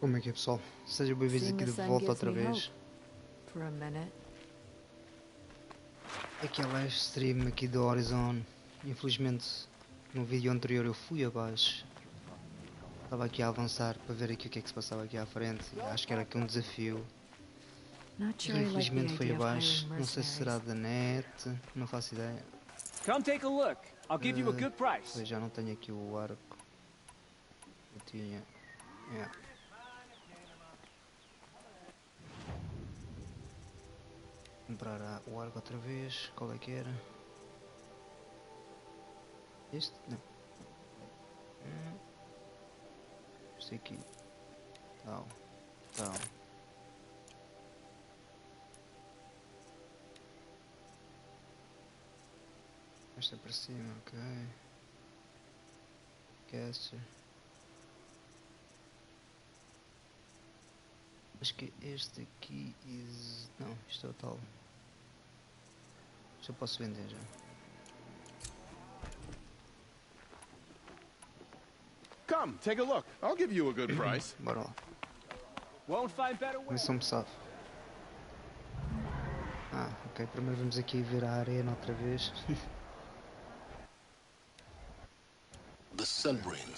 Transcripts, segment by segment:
Como é que é, pessoal? Sejam bem-vindos aqui de volta outra vez. Aqui é Livestream aqui do Horizon. Infelizmente no vídeo anterior eu fui abaixo. Estava aqui a avançar para ver aqui o que é que se passava aqui à frente. Acho que era aqui um desafio. E infelizmente foi abaixo. Não sei se será da net, não faço ideia. Come take a look. I'll give you a good price. Já não tenho aqui o arco. Eu tinha. Yeah. Comprar o arco outra vez. Qual é que era? Este? Não. Este aqui. Tal. Tal. Esta para cima, ok. Caster. Acho que este aqui não, isto é o tal. Já posso vender já. Come, take a look. I'll give you a good price. Bora lá. Won't find better way. Missão me ok. Primeiro vamos aqui ver a arena outra vez. The Sunbream,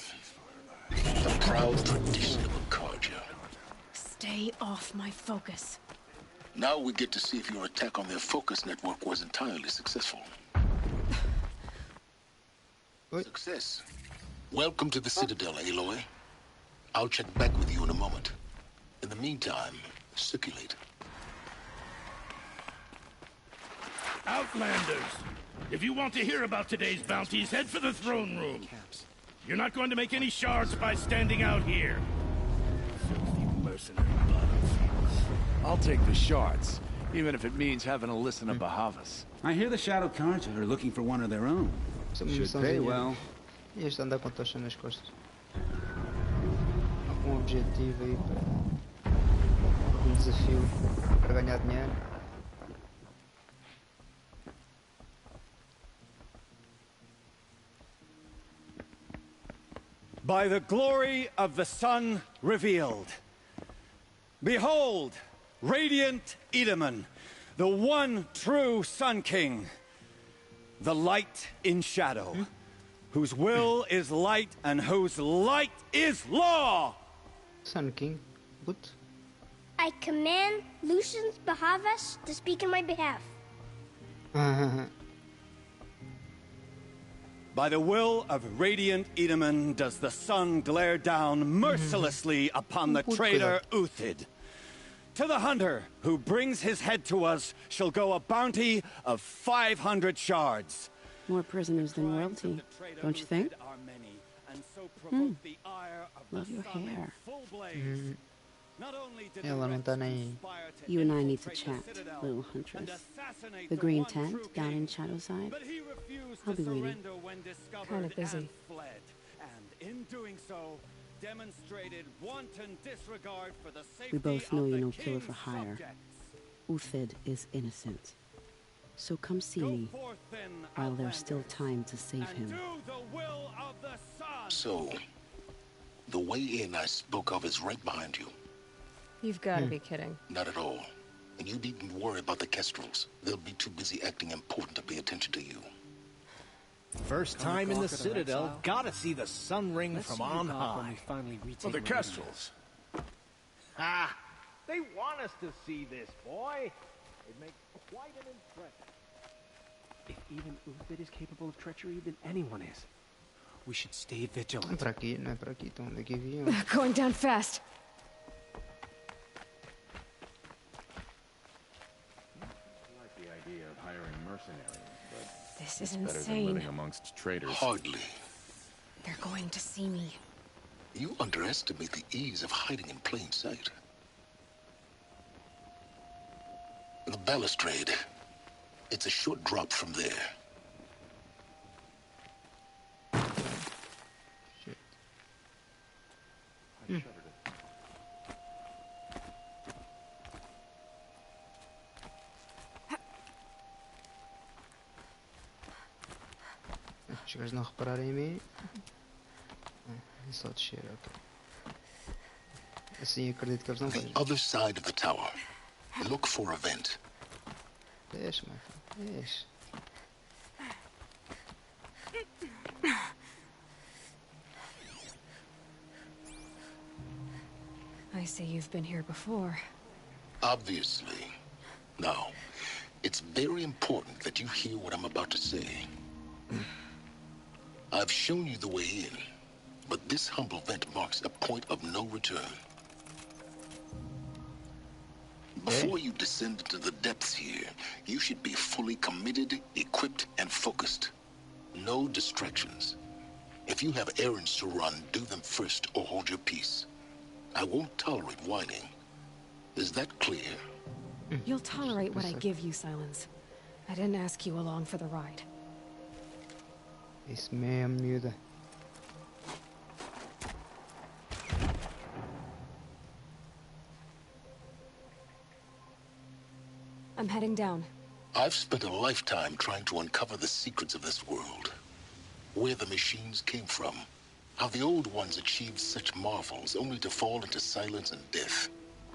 the proud tradition of Acardia. Stay off my focus. Now we get to see if your attack on their focus network was entirely successful. Success. Welcome to the Citadel, Aloy. I'll check back with you in a moment. In the meantime, circulate. Outlanders! If you want to hear about today's bounties, head for the throne room. You're not going to make any shards by standing out here. Filthy mercenary bottom feeders. I'll take the shards, even if it means having to listen to Bahavas. I hear the Shadow Cards are looking for one of their own. Should pay well. E este anda com tocha nas costas. Um objetivo aí para um desafio para ganhar dinheiro. By the glory of the sun revealed. Behold, radiant Edaman, the one true Sun King. The light in shadow, whose will is light and whose light is law. Sun King, good. I command Lucian's Bahavas to speak in my behalf. By the will of radiant Edaman does the sun glare down mercilessly upon the traitor Uthid. To the hunter who brings his head to us shall go a bounty of 500 shards. More prisoners than royalty, don't you think? Love your hair. Ela não tá nem. You and I need to chat, little huntress. The green tent down in Shadowside. I'll be waiting. Kind of busy. We both know you're no killer for hire. Uthid is innocent. So come see me while there's still time to save him. So, the way in I spoke of is right behind you. You've got to be kidding. Not at all. And you needn't worry about the Kestrels. They'll be too busy acting important to pay attention to you. First time in the Citadel, gotta see the sun ring from on high. Oh, the Kestrels. Ha! They want us to see this, boy. It makes quite an impression. If even Uthid is capable of treachery, then anyone is. We should stay vigilant. Para aqui, não é para aqui, então daqui vinham. Going down fast. I like the idea of hiring mercenaries, but This is better than insane. living amongst traitors. Hardly. They're going to see me. You underestimate the ease of hiding in plain sight. The balustrade. It's a short drop from there. Shit. Os gajos não repararem em mim. É só descer, ok. Assim acredito que eles não The vejam. other side of the tower. Look for a vent. Deixa, meu filho. Deixa. I see you've been here before. Obviously. Now, it's very important that you hear what I'm about to say. I've shown you the way in, but this humble vent marks a point of no return. Before you descend into the depths here, you should be fully committed, equipped, and focused. No distractions. If you have errands to run, do them first or hold your peace. I won't tolerate whining. Is that clear? You'll tolerate what I give you, Silence. I didn't ask you along for the ride. Isso mesmo, miúda. I'm heading down. I've spent a lifetime trying to uncover the secrets of this world. Where the machines came from. How the old ones achieved such marvels only to fall into silence and death.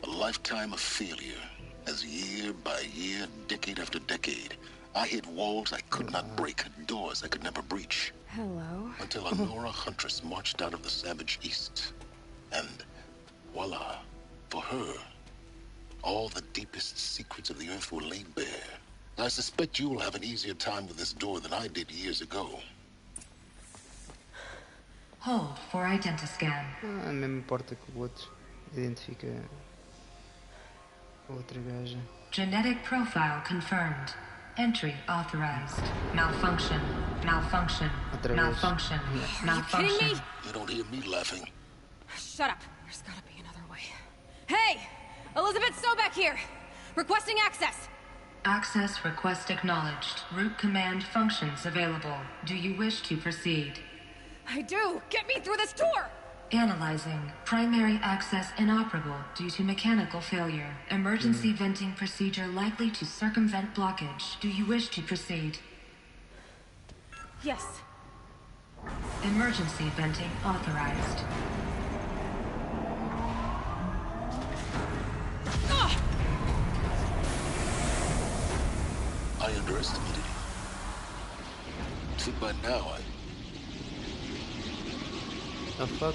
A lifetime of failure. As year by year, decade after decade, I hit walls I could not break, doors I could never breach. Hello. Until a Nora huntress marched out of the savage east. And voila, for her, all the deepest secrets of the earth were laid bare. I suspect you will have an easier time with this door than I did years ago. Hold for identiscan. Ah, mesmo importa que o outro identifica a outra gaja. Genetic profile confirmed. Entry authorized. Malfunction. Malfunction. Malfunction. Malfunction. Are you kidding me? You don't hear me laughing. Shut up. There's gotta be another way. Hey! Elizabeth Sobeck here! Requesting access! Access request acknowledged. Root command functions available. Do you wish to proceed? I do! Get me through this door! Analyzing. Primary access inoperable due to mechanical failure. Emergency venting procedure likely to circumvent blockage. Do you wish to proceed? Yes. Emergency venting authorized. I underestimated you. Think by now The fuck?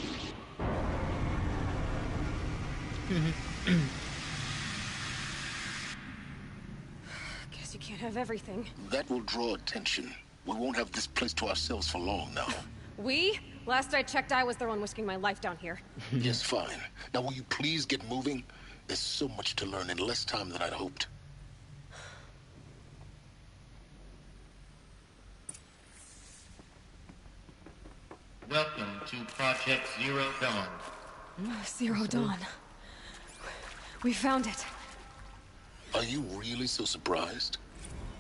Guess you can't have everything. that will draw attention. We won't have this place to ourselves for long now. We? Last I checked, I was the one risking my life down here. Yes, fine. Now will you please get moving? There's so much to learn in less time than I'd hoped. Welcome to Project Zero Dawn. Zero Dawn. We found it. Are you really so surprised?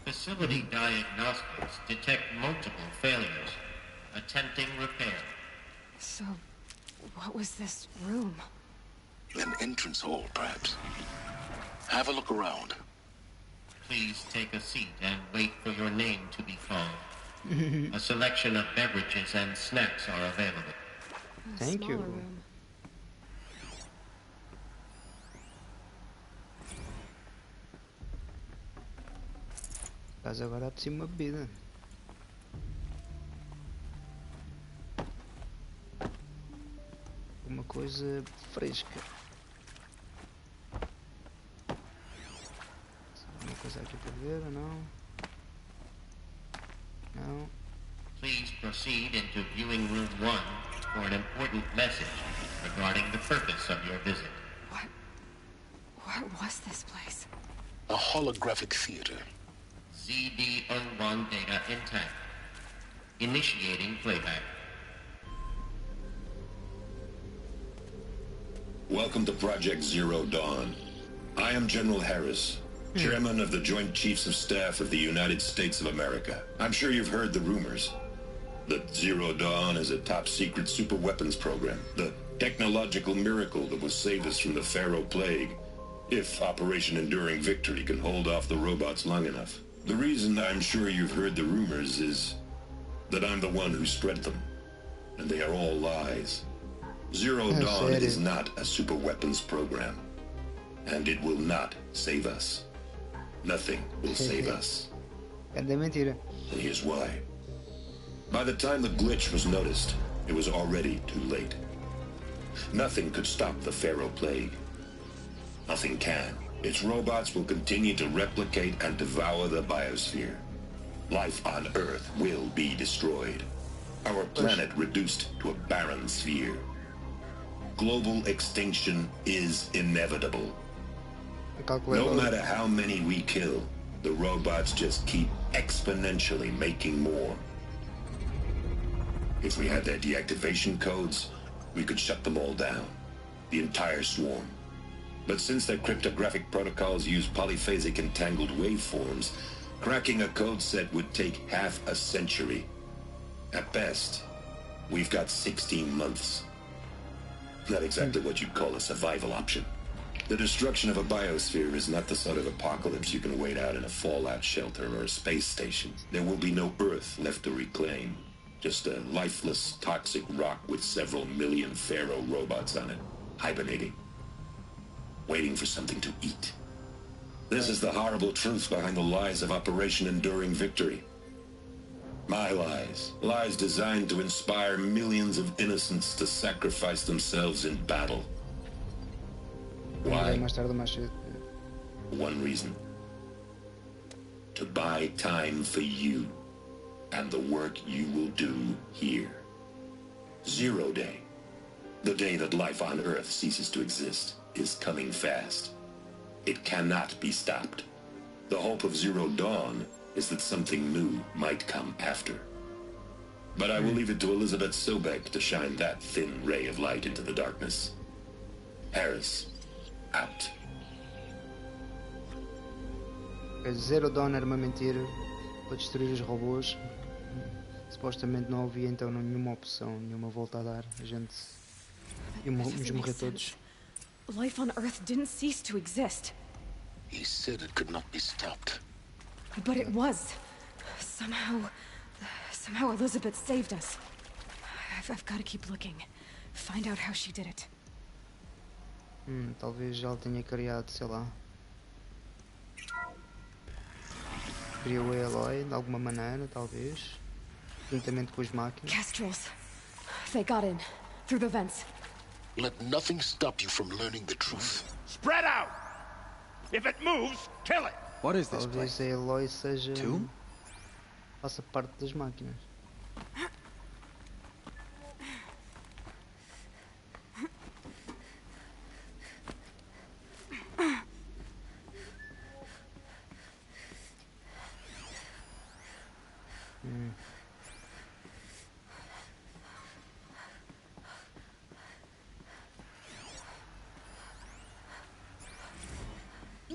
Facility diagnostics detect multiple failures. Attempting repair. So, what was this room? An entrance hall, perhaps. Have a look around. Please take a seat and wait for your name to be called. A selection of beverages and snacks are available. Thank you. Room. Mas agora preciso de uma bebida. Uma coisa fresca. Uma coisa aqui para ver ou não? Não. Please proceed into viewing room 1 for an important message regarding the purpose of your visit. What was this place? A holographic theater. ZD-01 data intact. Initiating playback. Welcome to Project Zero Dawn. I am General Harris, Chairman of the Joint Chiefs of Staff of the United States of America. I'm sure you've heard the rumors that Zero Dawn is a top-secret superweapons program, the technological miracle that will save us from the Pharaoh Plague, if Operation Enduring Victory can hold off the robots long enough. The reason I'm sure you've heard the rumors is that I'm the one who spread them, and they are all lies. Zero Dawn is not a super weapons program. And it will not save us. Nothing will save us. And mentira. And here's why. By the time the glitch was noticed, it was already too late. Nothing could stop the Pharaoh Plague. Nothing can. Its robots will continue to replicate and devour the biosphere. Life on Earth will be destroyed. Our planet reduced to a barren sphere. Global extinction is inevitable. No matter how many we kill, the robots just keep exponentially making more. If we had their deactivation codes, we could shut them all down. The entire swarm. But since their cryptographic protocols use polyphasic entangled waveforms, cracking a code set would take half a century. At best, we've got 16 months. Not exactly what you'd call a survival option. The destruction of a biosphere is not the sort of apocalypse you can wait out in a fallout shelter or a space station. There will be no Earth left to reclaim. Just a lifeless, toxic rock with several million Pharaoh robots on it, hibernating. Waiting for something to eat. This is the horrible truth behind the lies of Operation Enduring Victory. My lies. Lies designed to inspire millions of innocents to sacrifice themselves in battle. Why? One reason. To buy time for you and the work you will do here. Zero Day. The day that life on Earth ceases to exist is coming fast. It cannot be stopped. The hope of Zero Dawn is that something new might come after. But I will leave it to Elizabeth Sobek to shine that thin ray of light into the darkness. Harris, out. Zero Dawn era uma mentira para destruir os robôs. Supostamente não havia então nenhuma opção, nenhuma volta a dar. A gente íamos morrer todos. Life on Earth didn't cease to exist. He said it could not be stopped. But it was. Somehow Elizabeth saved us. I've got to keep looking. Find out how she did it. Talvez ela tenha criado, sei lá. Criou a Eloy de alguma maneira, talvez. Juntamente com as máquinas. Kestrels. They got in. Through the vents. Let nothing stop you from learning the truth. Spread out! If it moves, kill it! What is this place? Talvez a Eloy seja... faça parte das máquinas.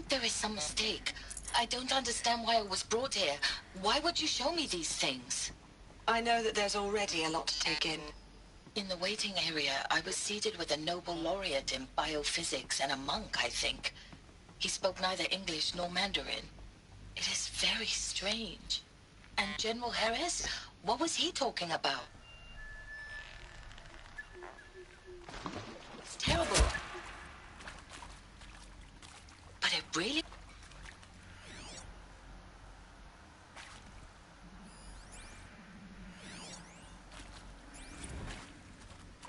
There is some mistake. I don't understand why I was brought here. Why would you show me these things? I know that there's already a lot to take in. In the waiting area, I was seated with a Nobel laureate in biophysics and a monk, I think. He spoke neither English nor Mandarin. It is very strange. And General Harris? What was he talking about? It's terrible. But it really...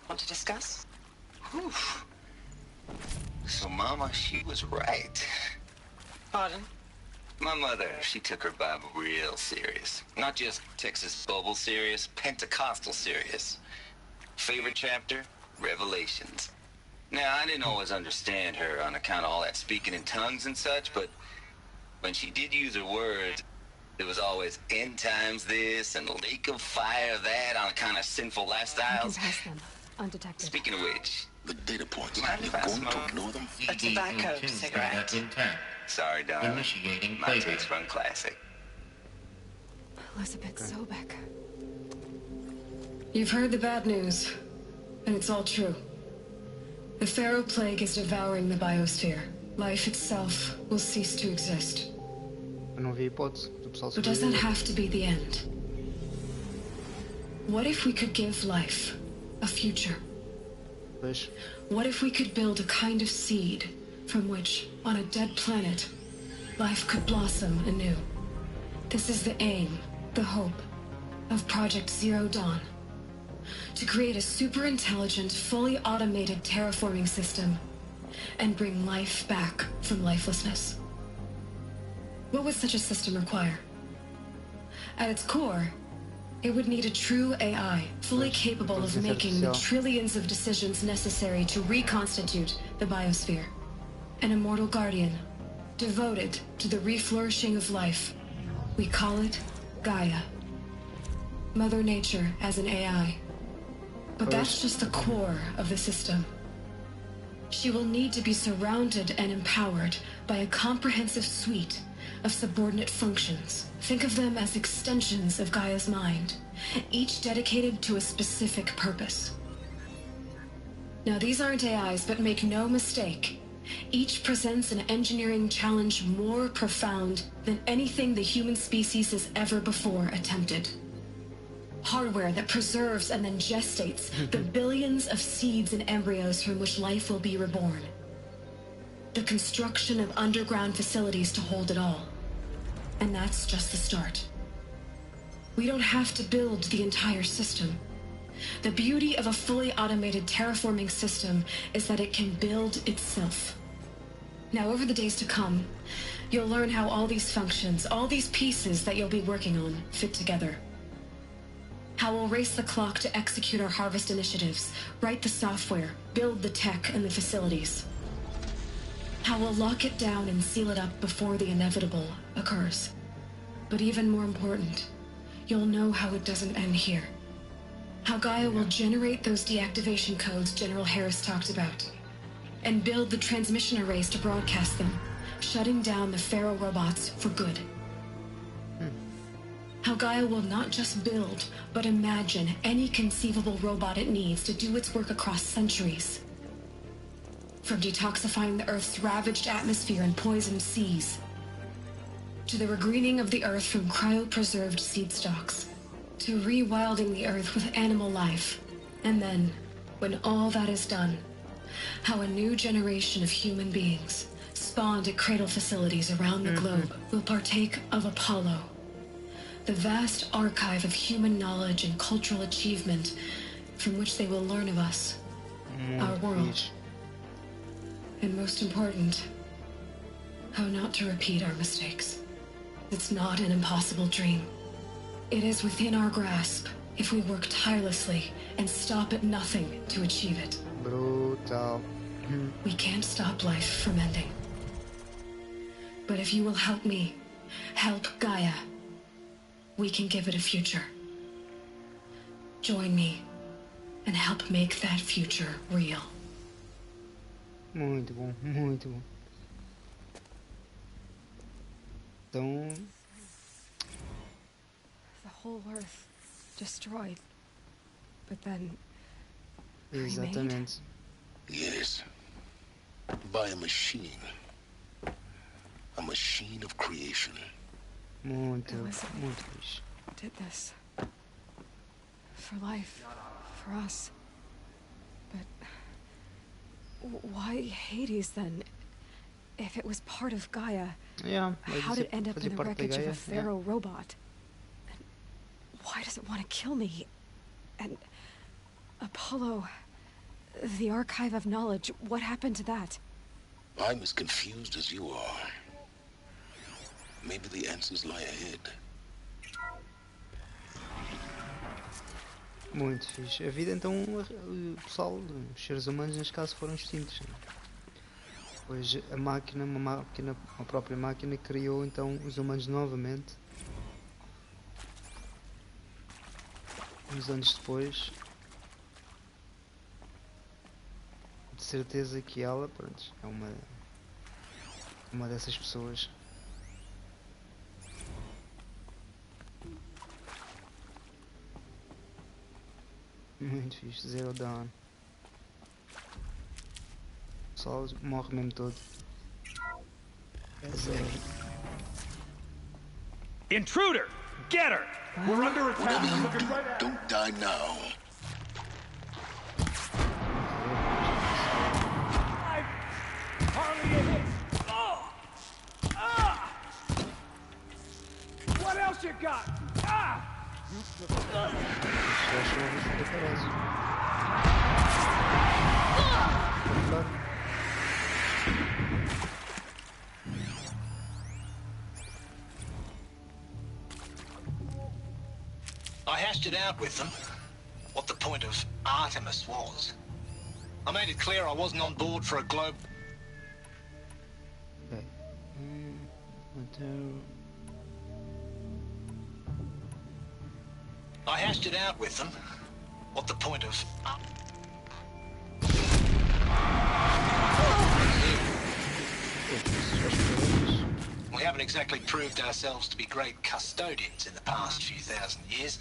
Want to discuss? Whew. So, Mama, she was right. Pardon? My mother, she took her Bible real serious. Not just Texas Bible serious, Pentecostal serious. Favorite chapter? Revelations. Now, I didn't always understand her on account of all that speaking in tongues and such, but when she did use her words, it was always end times this and lake of fire that on account of sinful lifestyles. Pass them, undetected. Speaking of which, the data points, mind if I smoke? A tobacco cigarette. Sorry, darling. Initiating my takes run classic. Elizabeth Sobek. You've heard the bad news, and it's all true. The Pharaoh Plague is devouring the biosphere. Life itself will cease to exist. But does that have to be the end? What if we could give life a future? Pois. What if we could build a kind of seed from which, on a dead planet, life could blossom anew? This is the aim, the hope, of Project Zero Dawn. To create a super-intelligent, fully automated terraforming system and bring life back from lifelessness. What would such a system require? At its core, it would need a true AI, fully capable of making the trillions of decisions necessary to reconstitute the biosphere. An immortal guardian, devoted to the reflourishing of life. We call it Gaia. Mother Nature as an AI. But that's just the core of the system. She will need to be surrounded and empowered by a comprehensive suite of subordinate functions. Think of them as extensions of Gaia's mind, each dedicated to a specific purpose. Now, these aren't AIs, but make no mistake, each presents an engineering challenge more profound than anything the human species has ever before attempted. Hardware that preserves and then gestates the billions of seeds and embryos from which life will be reborn. The construction of underground facilities to hold it all. And that's just the start. We don't have to build the entire system. The beauty of a fully automated terraforming system is that it can build itself. Now, over the days to come, you'll learn how all these functions, all these pieces that you'll be working on, fit together. How we'll race the clock to execute our harvest initiatives, write the software, build the tech and the facilities. How we'll lock it down and seal it up before the inevitable occurs. But even more important, you'll know how it doesn't end here. How Gaia will generate those deactivation codes General Harris talked about, and build the transmission arrays to broadcast them, shutting down the Pharaoh robots for good. How Gaia will not just build, but imagine any conceivable robot it needs to do its work across centuries. From detoxifying the Earth's ravaged atmosphere and poisoned seas, to the regreening of the Earth from cryopreserved seed stalks, to rewilding the Earth with animal life. And then, when all that is done, how a new generation of human beings, spawned at cradle facilities around the globe, will partake of Apollo, the vast archive of human knowledge and cultural achievement from which they will learn of us, our world. And most important, how not to repeat our mistakes. It's not an impossible dream. It is within our grasp if we work tirelessly and stop at nothing to achieve it. Brutal. We can't stop life from ending. But if you will help me, help Gaia, we can give it a future. Join me and help make that future real. Muito bom, muito bom. Então... The whole Earth destroyed, but then Exatamente. Yes. By a machine. A machine of creation. Muito, Elizabeth muito fixe. did this for life, for us. But why Hades then? If it was part of Gaia, Yeah, how did it end up in the wreckage of a Pharaoh robot? And why does it want to kill me? And Apollo, the archive of knowledge, what happened to that? I'm as confused as you are. Maybe the answers lie ahead. Muito fixe. A vida então, o pessoal, os seres humanos neste caso foram extintos. Pois a máquina, uma própria máquina criou então os humanos novamente. Uns anos depois. De certeza que ela, pronto, é uma dessas pessoas. Muito fixe, Zero Dawn. O pessoal morre mesmo todo. É zero. Intruder! Get her! We're under attack! Whatever you do, don't die now. what you got? Ah! I hashed it out with them, what the point of Artemis was. I made it clear I wasn't on board for a globe. Okay. I hashed it out with them, what the point of... We haven't exactly proved ourselves to be great custodians in the past few thousand years,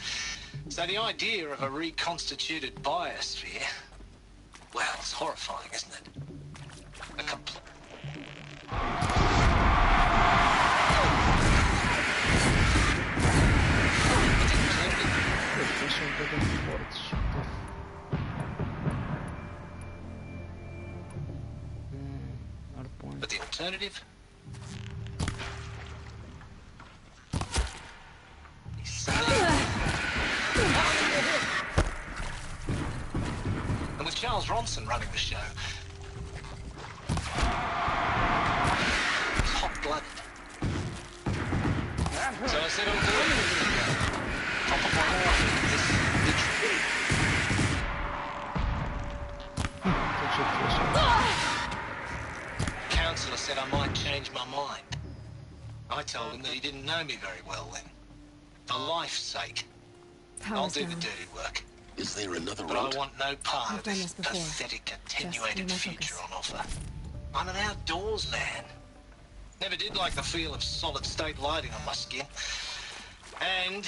so the idea of a reconstituted biosphere, well, it's horrifying, isn't it? A complete... But the alternative? And with Charles Ronson running the show, it's hot-blooded. So I said I'll do it. Top of my mind, this Counselor said I might change my mind. I told him that he didn't know me very well then. For life's sake. I'll do the dirty work. Is there another But route? I want no part of this pathetic, attenuated future on offer. I'm an outdoors man. Never did like the feel of solid-state lighting on my skin. And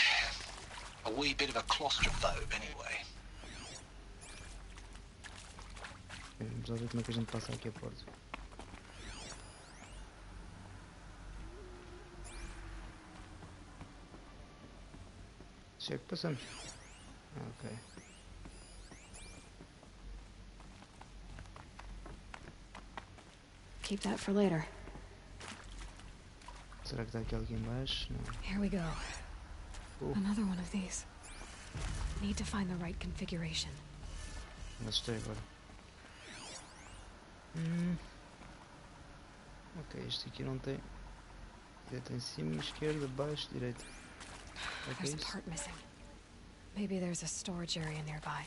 a wee bit of a claustrophobe, anyway. Vamos lá ver como é que a gente passa aqui a porta. Se é que passamos. Ok. Keep that for later. Será que está aqui alguém embaixo? Não. Here we go. Another one of these. Need to find the right configuration. Mas estou agora. Ok, este aqui não tem. Direita em cima, esquerda, baixo, direita. There's a part missing. Maybe there's a storage area nearby.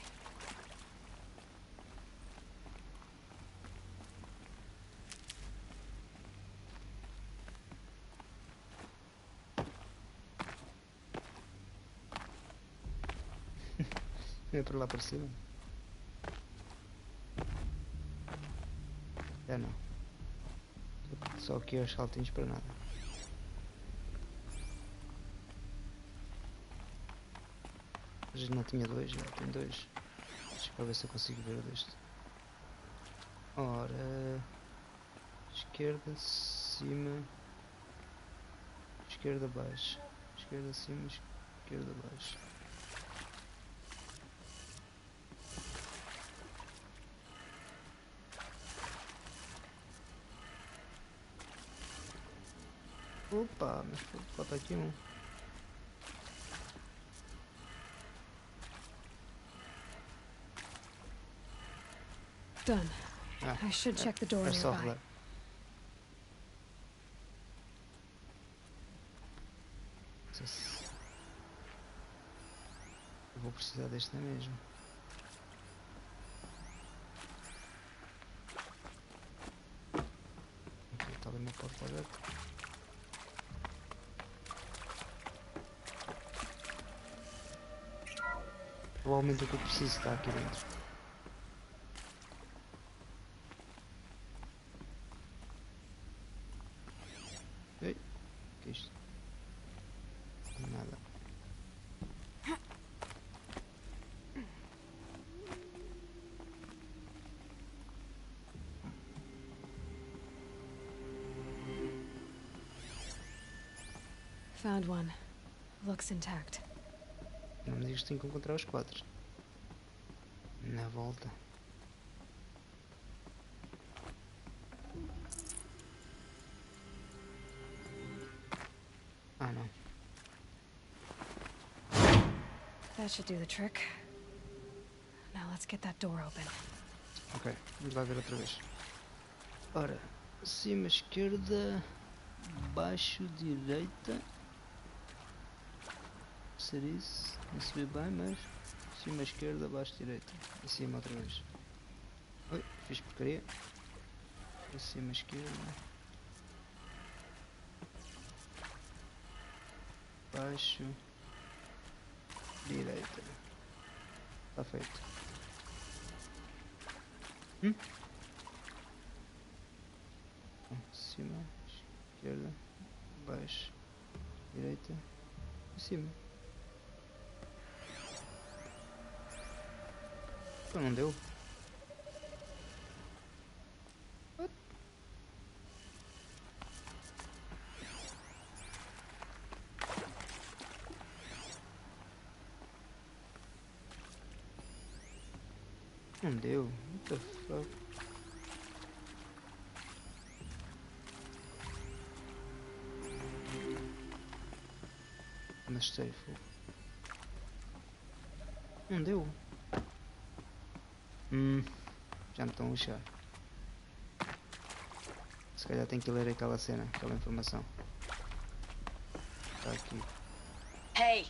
É para lá para cima. Já não. Só aqui aos saltinhos para nada. A gente não tinha dois, já tem dois. Deixa eu ver se eu consigo ver deste. Ora, esquerda, cima, esquerda, baixo, esquerda, cima, esquerda, baixo. Opa, mas falta aqui um. Done. I should check the door nearby. Eu vou precisar deste, não é mesmo? Ok, está ali uma porta aberta. Provavelmente o que eu preciso está aqui dentro. Ei, que é isto? Nada. Found one. Looks intact. Não me digas que tenho que encontrar os quatro. Na volta. Ah, não. That should do the trick. Now let's get that door open. Ok, vamos lá ver outra vez. Ora, cima esquerda, baixo direita. Ser isso, não se vê bem, mas cima esquerda, baixo direita. E cima outra vez. Oi, fiz porcaria. Cima esquerda, baixo direita. Está feito. Cima, esquerda, baixo, direita e cima. Então não deu. What? Não deu. What the fuck? Mas sei, fogo. Não deu. Já me estão a lixar. Se calhar tenho que ler aquela cena, aquela informação. Está aqui. Hey,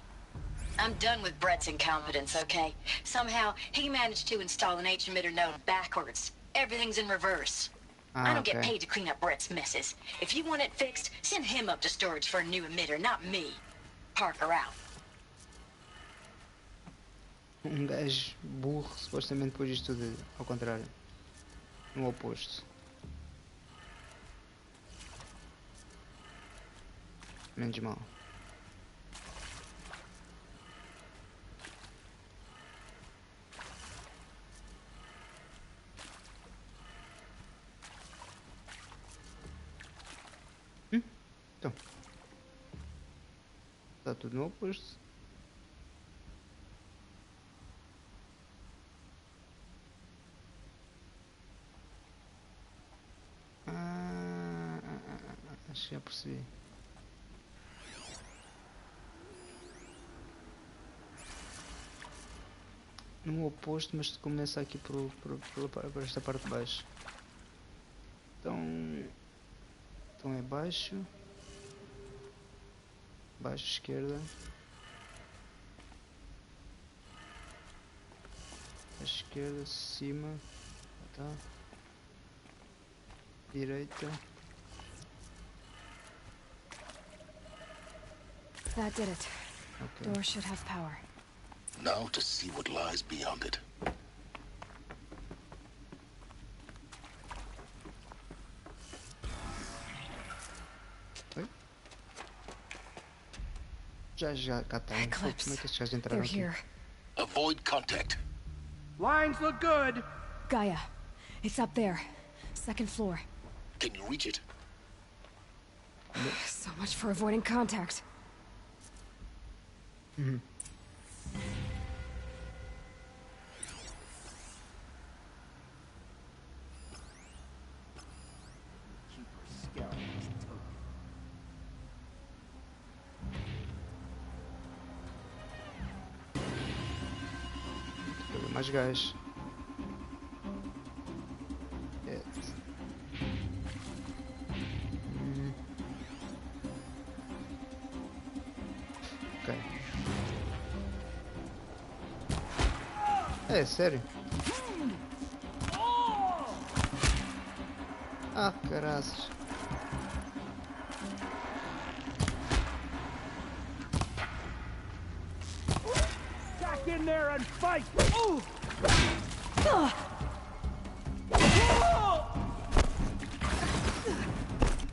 I'm done with Brett's incompetence, okay? Somehow, he managed to install an H-emitter node backwards. Everything's in reverse. I don't get paid to clean up Brett's messes. If you want it fixed, send him up to storage for a new emitter, not me. Parker out. Gajo burro supostamente pôs isto tudo ao contrário. No oposto. Menos mal. Então. Está tudo no oposto. Acho que já percebi. No oposto, mas começa aqui por esta parte de baixo. Então é baixo. Baixo, esquerda. Esquerda, cima. Tá. Direita. That did it. Okay. Door should have power. Now to see what lies beyond it. Oi? Já cá está. Como é que estes gajos entraram aqui? Here. Avoid contact. Lines look good. Gaia, it's up there. Second floor. Can you reach it? So much for avoiding contact. Mais gás. Ok. É sério? Ah, caraças. Back in there and fight!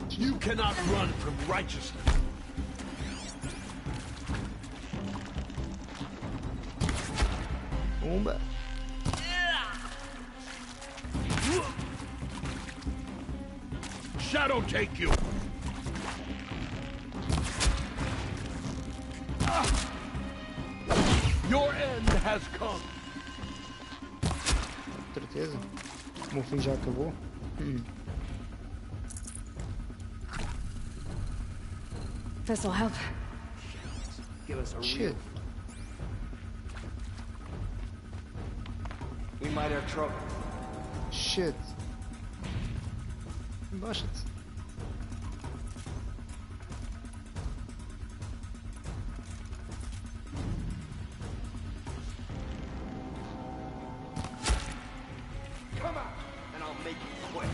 You cannot run from righteousness. Umba. Shadow take you. Your end has come. Certeza. O meu fim já acabou. This'll help. Give us a Shit. We might have trouble. Shit. Baixa-te. Come out, and I'll make you quick.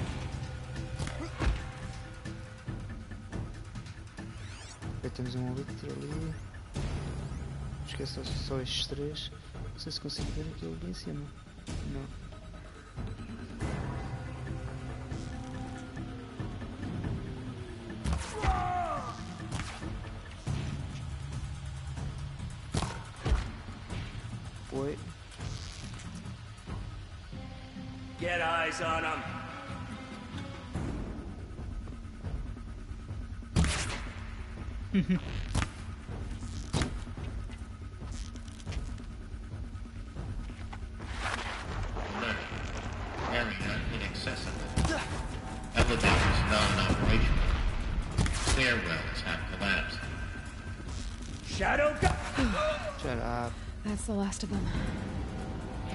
Ok, temos um litro ali. Esqueça só estes três. Não sei se consigo ver aquilo ali em cima. Não. Foi. Get eyes on him. Area inaccessible. Elevators non-operational. Stairwells have collapsed. Shadow gun. Shut up. That's the last of them.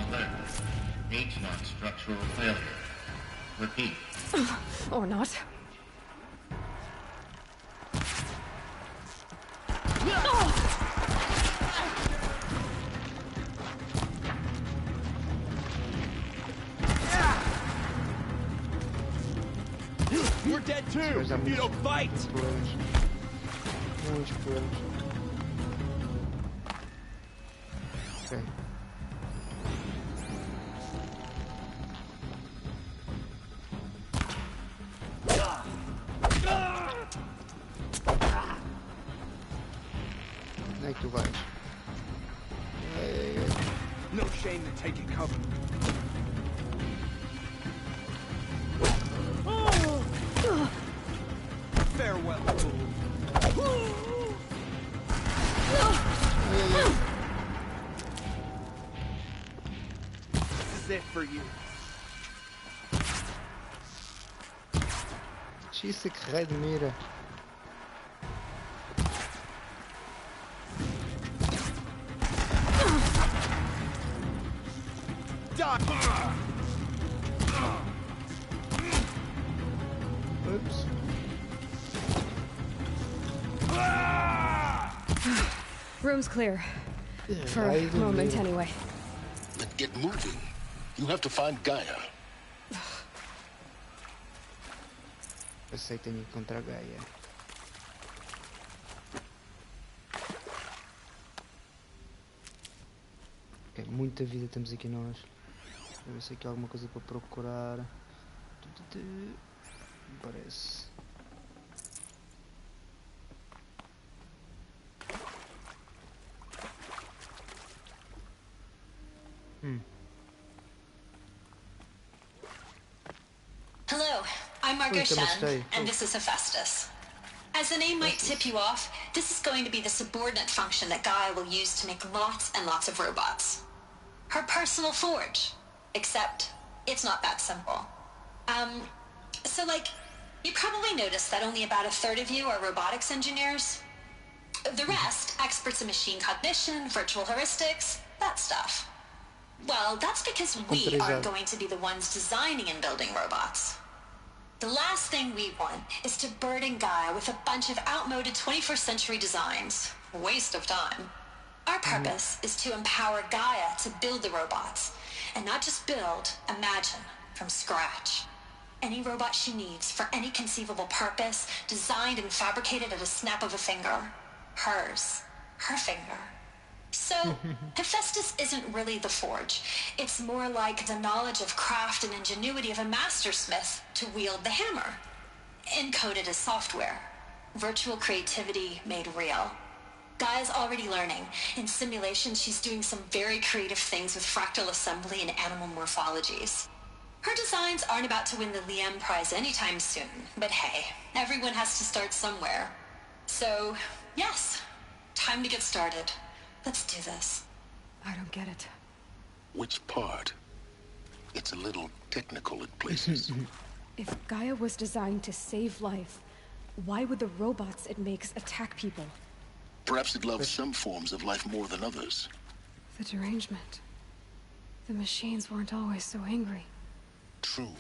Alert. H not structural failure. Repeat. Or not. We're dead too. You don't fight. Okay. Onde é que tu vais? No shame in taking cover. Farewell, fool. This is it for you. Xista, que raio de mira. Oops. Room's clear. For a moment, anyway. Then get moving. You have to find Gaia. Eu sei que tenho que encontrar Gaia. Ok, muita vida temos aqui nós. Deixa eu ver se aqui há alguma coisa para procurar. Parece. Hello, I'm Margot Shen, and this is Hephaestus. As the name might tip you off, this is going to be the subordinate function that Gaia will use to make lots and lots of robots. Her personal forge. Except, it's not that simple. So like, you probably noticed that only about a third of you are robotics engineers. The rest, experts in machine cognition, virtual heuristics, that stuff. Well, that's because we aren't going to be the ones designing and building robots. The last thing we want is to burden Gaia with a bunch of outmoded 21st century designs. Waste of time. Our purpose is to empower Gaia to build the robots. And not just build, imagine, from scratch. Any robot she needs for any conceivable purpose, designed and fabricated at a snap of a finger. Hers. Her finger. So, Hephaestus isn't really the forge. It's more like the knowledge of craft and ingenuity of a mastersmith to wield the hammer. Encoded as software. Virtual creativity made real. Gaia's already learning. In simulation, she's doing some very creative things with fractal assembly and animal morphologies. Her designs aren't about to win the Liam Prize anytime soon, but hey, everyone has to start somewhere. So, yes, time to get started. Let's do this. I don't get it. Which part? It's a little technical in places. If Gaia was designed to save life, why would the robots it makes attack people? Perhaps it loves some forms of life more than others. The derangement. The machines weren't always so angry. True.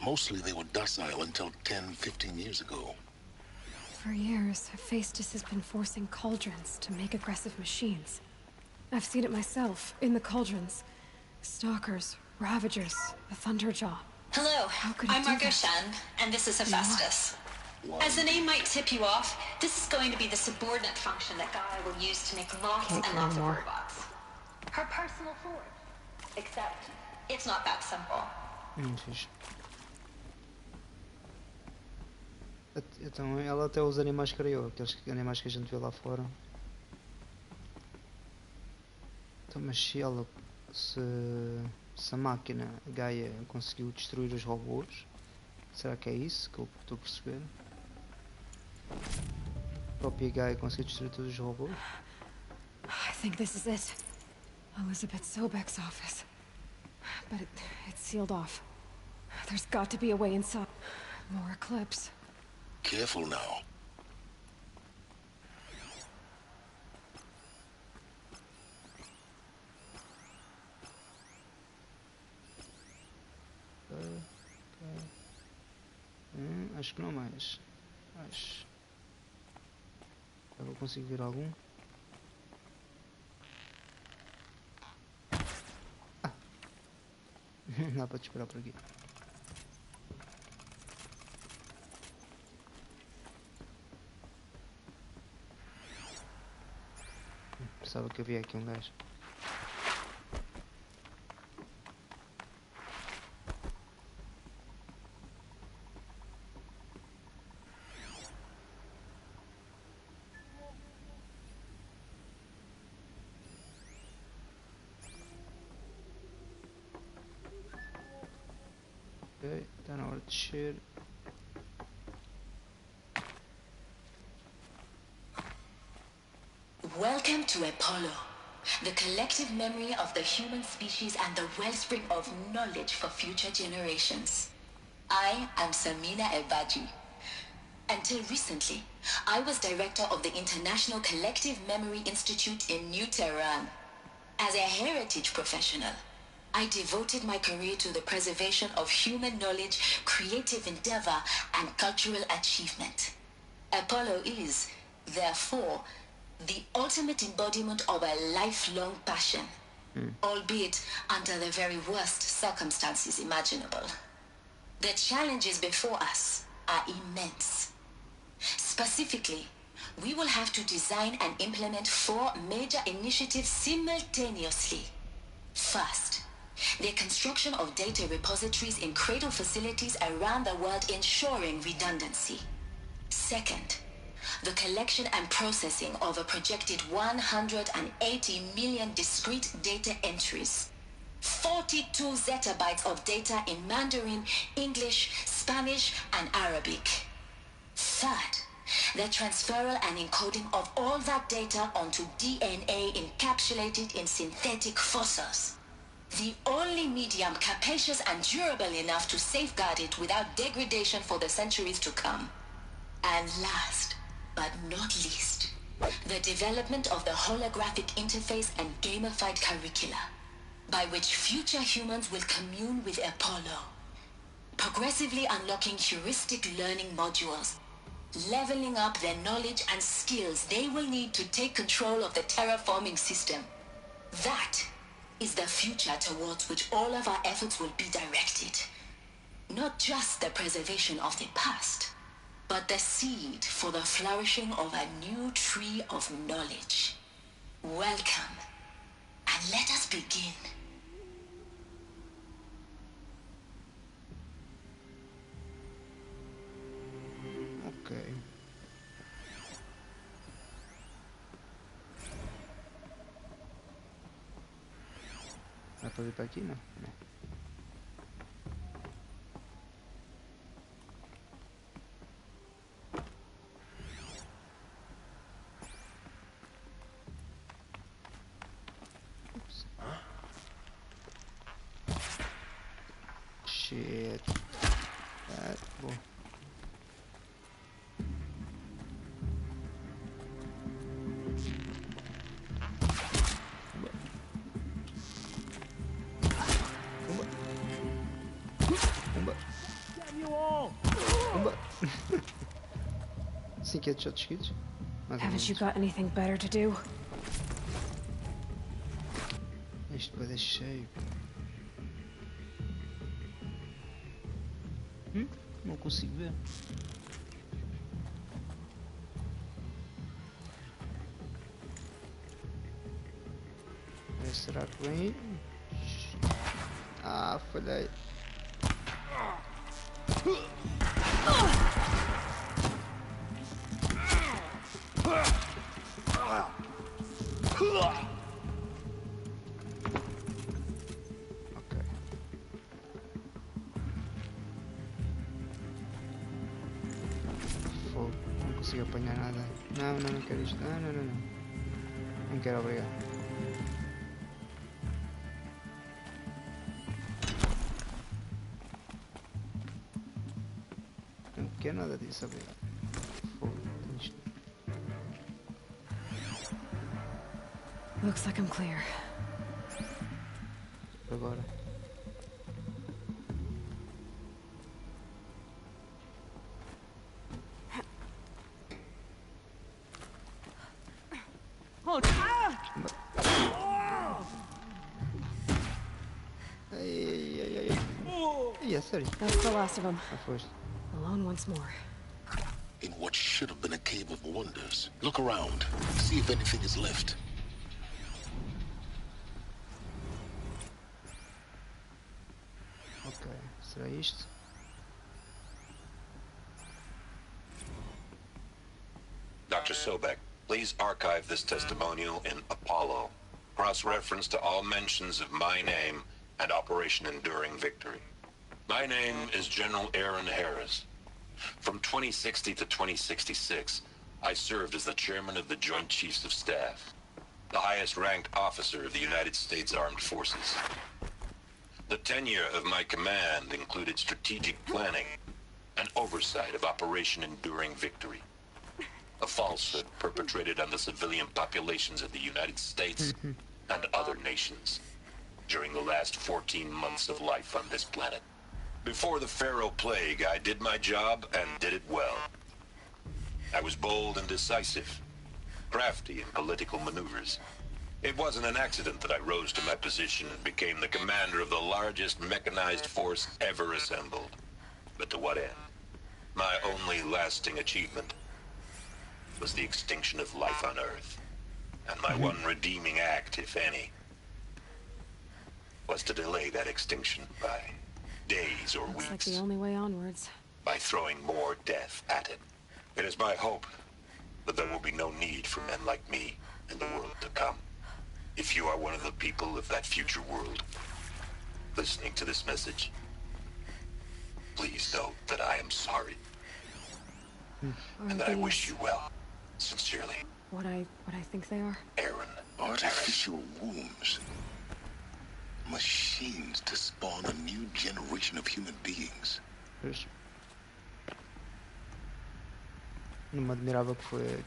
Mostly they were docile until 10, 15 years ago. For years, Hephaestus has been forcing cauldrons to make aggressive machines. I've seen it myself, in the cauldrons. Stalkers, Ravagers, the Thunderjaw. Hello, I'm Margot Shen, and this is Hephaestus. As the name might tip you off, this is going to be the subordinate function that Gaia will use to make lots and lots of robots. Her personal forge. Except, it's not that simple. Fixe. Então ela até os animais criou, aqueles animais que a gente vê lá fora. Então, mas se a máquina Gaia conseguiu destruir os robôs, será que é isso que eu estou a perceber? A própria Gaia conseguiu destruir todos os robôs? I think this is it. Elizabeth Sobek's office. But it's sealed off. There's got to be a way inside. More eclipse. Careful now. Acho que não mais. Acho. Eu vou conseguir ver algum. Dá para te esperar por aqui. Pensava que havia aqui um gajo. Ok, está na hora de descer. Welcome to Apollo, the collective memory of the human species and the wellspring of knowledge for future generations. I am Samina Ebaji. Until recently, I was director of the International Collective Memory Institute in New Tehran. As a heritage professional, I devoted my career to the preservation of human knowledge, creative endeavor, and cultural achievement. Apollo is, therefore, the ultimate embodiment of a lifelong passion, albeit under the very worst circumstances imaginable. The challenges before us are immense. Specifically, we will have to design and implement 4 major initiatives simultaneously. First, the construction of data repositories in cradle facilities around the world ensuring redundancy. Second, the collection and processing of a projected 180 million discrete data entries. 42 zettabytes of data in Mandarin, English, Spanish, and Arabic. Third, the transferal and encoding of all that data onto DNA encapsulated in synthetic fossils. The only medium capacious and durable enough to safeguard it without degradation for the centuries to come. And last, but not least, the development of the holographic interface and gamified curricula, by which future humans will commune with Apollo, progressively unlocking heuristic learning modules, leveling up their knowledge and skills they will need to take control of the terraforming system. That is the future towards which all of our efforts will be directed. Not just the preservation of the past, but the seed for the flourishing of a new tree of knowledge. Welcome, and let us begin. Ok. Dá pra vir pra aqui, não? Não. Shit. Bom. 5 headshots seguidos. Haven't you got anything better to do? Isto vai deixar cheio. Não consigo ver. Será que vem? Ah, falhei. Fogo, não consigo apanhar nada. Não quero isto. Não quero, obrigado. Não quero nada disso, obrigado. Fogo, isto. Looks like I'm clear. Agora. Sorry. That's the last of them. Foste. Alone once more. In what should have been a cave of wonders. Look around. See if anything is left. Ok, será isto? Dr. Sobek, please archive this testimonial in Apollo. Cross-reference to all mentions of my name and Operation Enduring Victory. My name is General Aaron Harris. From 2060 to 2066, I served as the chairman of the Joint Chiefs of Staff, the highest-ranked officer of the United States Armed Forces. The tenure of my command included strategic planning and oversight of Operation Enduring Victory, a falsehood perpetrated on the civilian populations of the United States and other nations during the last 14 months of life on this planet. Before the Pharaoh Plague, I did my job and did it well. I was bold and decisive, crafty in political maneuvers. It wasn't an accident that I rose to my position and became the commander of the largest mechanized force ever assembled. But to what end? My only lasting achievement was the extinction of life on Earth. And my one redeeming act, if any, was to delay that extinction by days or weeks. Looks like the only way onwards. By throwing more death at it. It is my hope that there will be no need for men like me in the world to come. If you are one of the people of that future world listening to this message, please know that I am sorry. And that I wish you well. Sincerely. What I think they are? Aaron. Artificial wombs. Machines to spawn a new generation of human beings. Pois. Não me admirava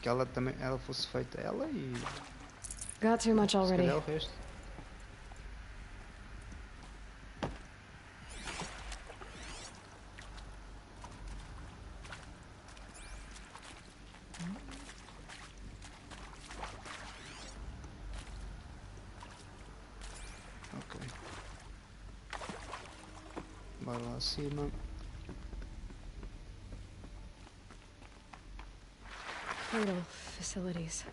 que ela também fosse feita ela e. Got too much already. O resto. Bora lá acima. Cradle facilities.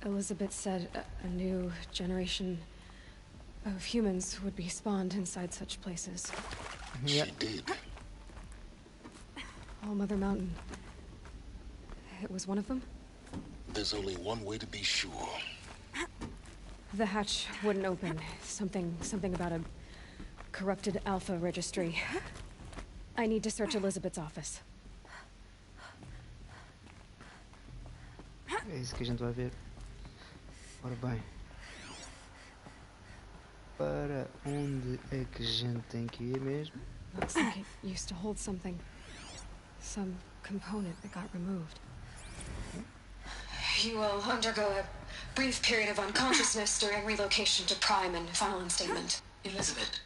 Elizabeth said a new generation of humans would be spawned inside such places. She did. All Mother Mountain. It was one of them? There's only one way to be sure. The hatch wouldn't open. Something about a corrupted Alpha registry. I need to search Elizabeth's office. É isso que a gente vai ver. Ora bem. Para onde é que a gente tem que ir mesmo? Looks like it used to hold something. Some component that got removed. You will undergo a brief period of unconsciousness during relocation to Prime and final instatement. Elizabeth,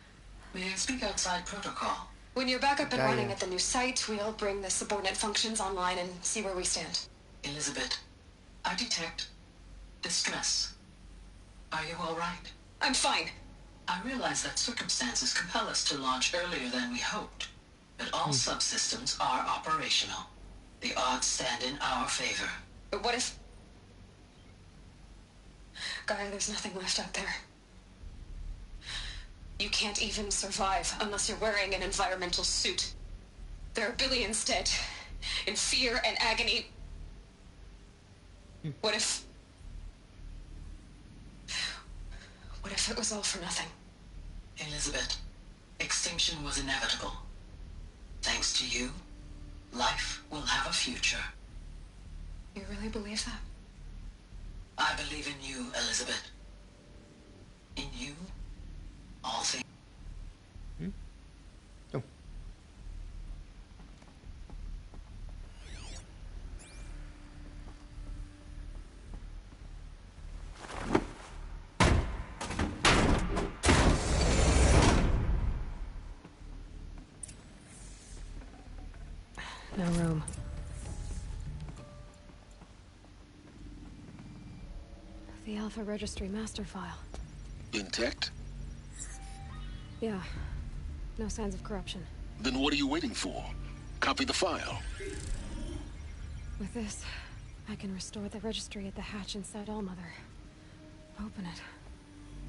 may I speak outside protocol? When you're back up and running at the new site, we'll bring the subordinate functions online and see where we stand. Elizabeth, I detect distress. Are you all right? I'm fine. I realize that circumstances compel us to launch earlier than we hoped, but all subsystems are operational. The odds stand in our favor. But what if... Gaia, there's nothing left out there. You can't even survive unless you're wearing an environmental suit. There are billions dead, in fear and agony. What if it was all for nothing? Elizabeth, extinction was inevitable. Thanks to you, life will have a future. You really believe that? I believe in you, Elizabeth. In you, all things. Oh. No room. The Alpha Registry master file. Intact? Yeah. No signs of corruption. Then what are you waiting for? Copy the file. With this, I can restore the registry at the hatch inside Allmother. Open it.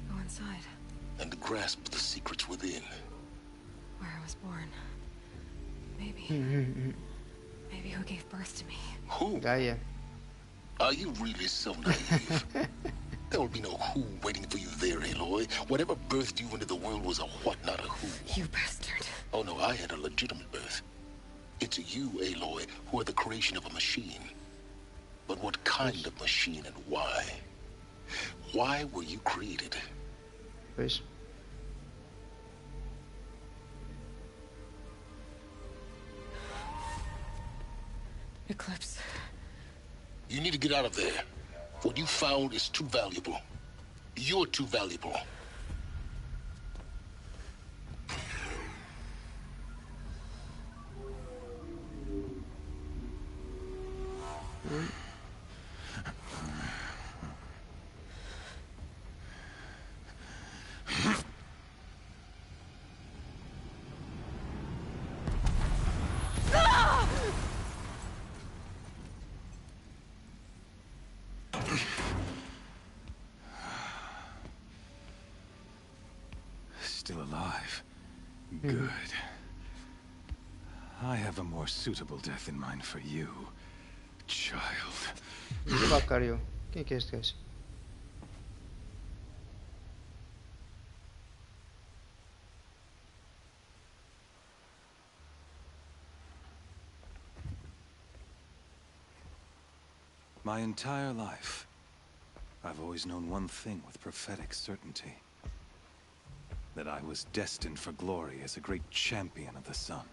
Go inside. And grasp the secrets within. Where I was born. Maybe. Maybe who gave birth to me. Who? Gaia. Are you really so naive? There will be no who waiting for you there, Aloy. Whatever birthed you into the world was a what, not a who. You bastard. Oh no, I had a legitimate birth. It's you, Aloy, who are the creation of a machine. But what kind of machine and why? Why were you created? Pois. Eclipse. You need to get out of there. What you found is too valuable. You're too valuable. Still alive. Good. I have a more suitable death in mind for you, child. Devagar, quem é que é este gajo? My entire life, I've always known one thing with prophetic certainty. That I was destined for glory as a great champion of the sun.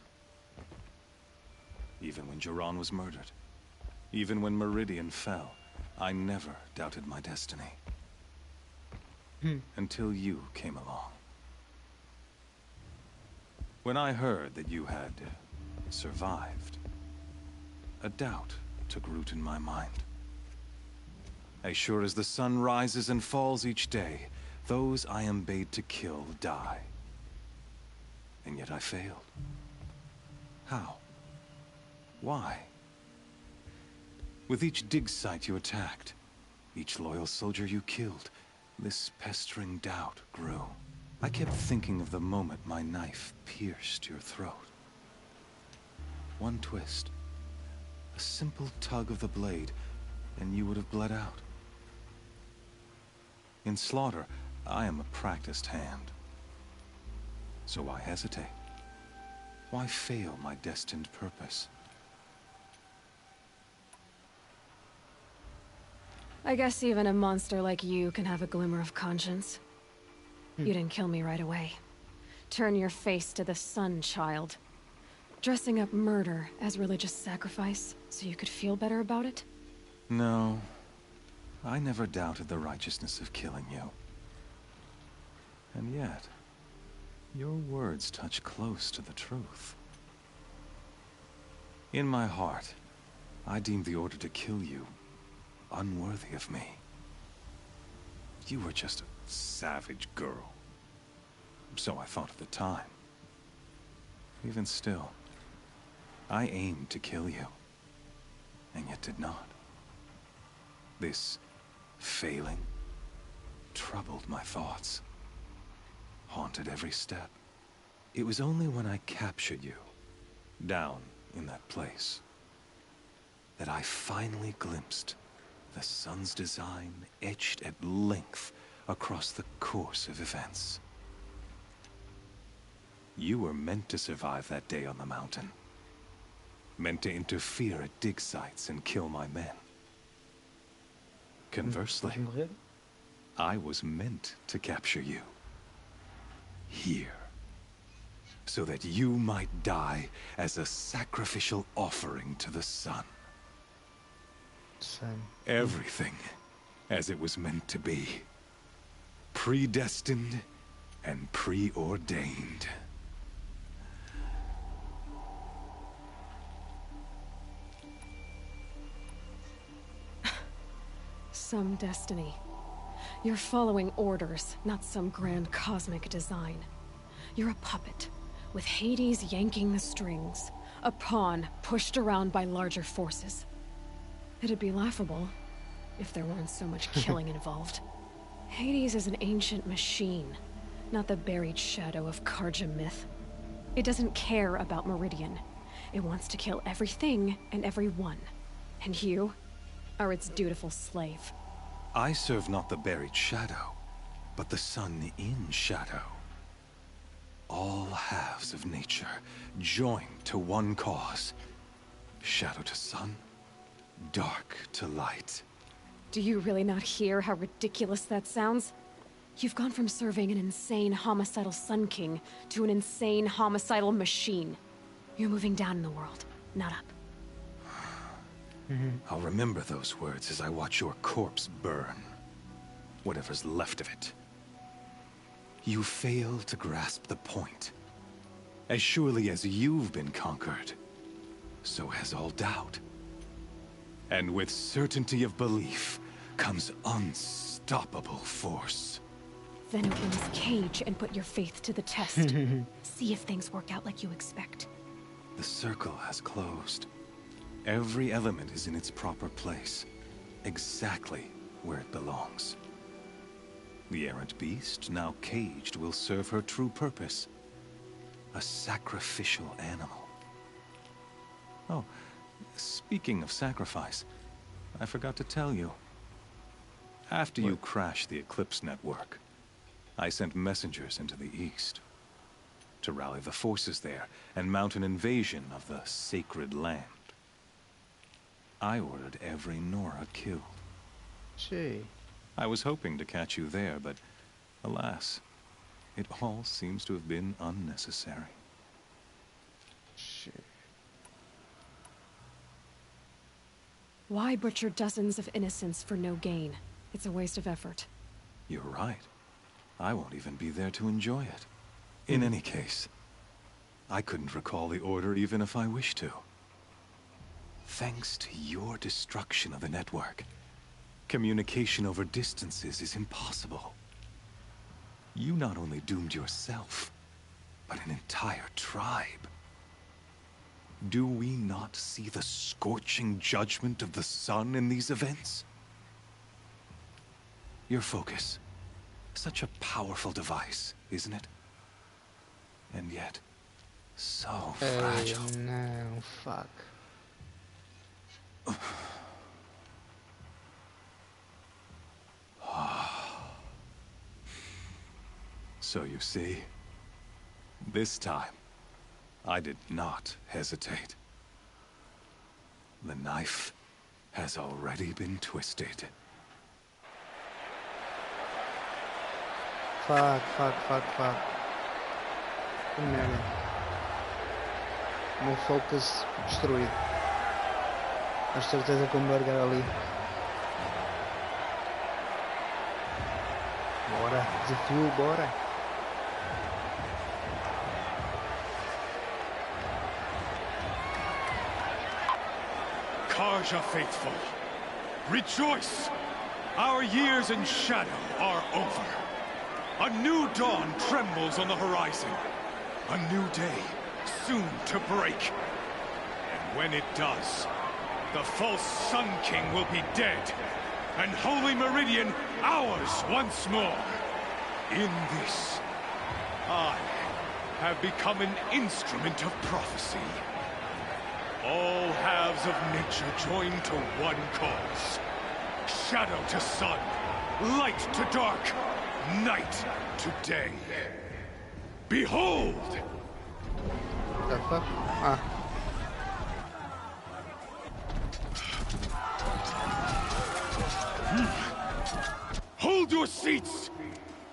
Even when Jiran was murdered, even when Meridian fell, I never doubted my destiny. Until you came along. When I heard that you had survived, a doubt took root in my mind. As sure as the sun rises and falls each day, those I am bade to kill die. And yet I failed. How? Why? With each dig site you attacked, each loyal soldier you killed, this pestering doubt grew. I kept thinking of the moment my knife pierced your throat. One twist, a simple tug of the blade, and you would have bled out. In slaughter, I am a practiced hand. So why hesitate? Why fail my destined purpose? I guess even a monster like you can have a glimmer of conscience. You didn't kill me right away. Turn your face to the sun, child. Dressing up murder as religious sacrifice so you could feel better about it? No. I never doubted the righteousness of killing you. And yet, Your words touch close to the truth. In my heart, I deemed the order to kill you unworthy of me. You were just a savage girl. So I thought at the time. Even still, I aimed to kill you, and yet did not. This failing troubled my thoughts, haunted every step. It was only when I captured you, down in that place, that I finally glimpsed the sun's design etched at length across the course of events. You were meant to survive that day on the mountain. Meant to interfere at dig sites and kill my men. Conversely, I was meant to capture you. Here. So that you might die as a sacrificial offering to the sun. Everything as it was meant to be. Predestined and preordained. Some destiny. You're following orders, not some grand cosmic design. You're a puppet, with Hades yanking the strings. A pawn pushed around by larger forces. It'd be laughable if there weren't so much killing involved. Hades is an ancient machine, not the buried shadow of Karja myth. It doesn't care about Meridian. It wants to kill everything and everyone. And you are its dutiful slave. I serve not the buried shadow, but the sun in shadow. All halves of nature joined to one cause. Shadow to sun, dark to light. Do you really not hear how ridiculous that sounds? You've gone from serving an insane homicidal Sun King to an insane homicidal machine. You're moving down in the world, not up. I'll remember those words as I watch your corpse burn. Whatever's left of it. You fail to grasp the point. As surely as you've been conquered, so has all doubt. And with certainty of belief comes unstoppable force. Then open this cage and put your faith to the test. See if things work out like you expect. The circle has closed. Every element is in its proper place, exactly where it belongs. The errant beast, now caged, will serve her true purpose. A sacrificial animal. Oh, speaking of sacrifice, I forgot to tell you. After you crashed the Eclipse network, I sent messengers into the east to rally the forces there and mount an invasion of the sacred land. I ordered every Nora killed. Gee. I was hoping to catch you there, but alas, it all seems to have been unnecessary. Shit. Why butcher dozens of innocents for no gain? It's a waste of effort. You're right. I won't even be there to enjoy it. In any case, I couldn't recall the order even if I wished to. Thanks to your destruction of the network, communication over distances is impossible. You not only doomed yourself, but an entire tribe. Do we not see the scorching judgment of the sun in these events? Your focus. Such a powerful device, isn't it? And yet, so fragile. No, fuck. So you see, this time, I did not hesitate. The knife has already been twisted. Fuck. Que merda. O meu focus destruído. A certeza que eu me largar ali. Bora, desafio, bora. Karja faithful, rejoice! Our years in shadow are over. A new dawn trembles on the horizon. A new day soon to break. And when it does, the false Sun King will be dead, and Holy Meridian ours once more. In this, I have become an instrument of prophecy. All halves of nature join to one cause. Shadow to sun, light to dark, night to day. Behold! The fuck? Ah. Hold your seats!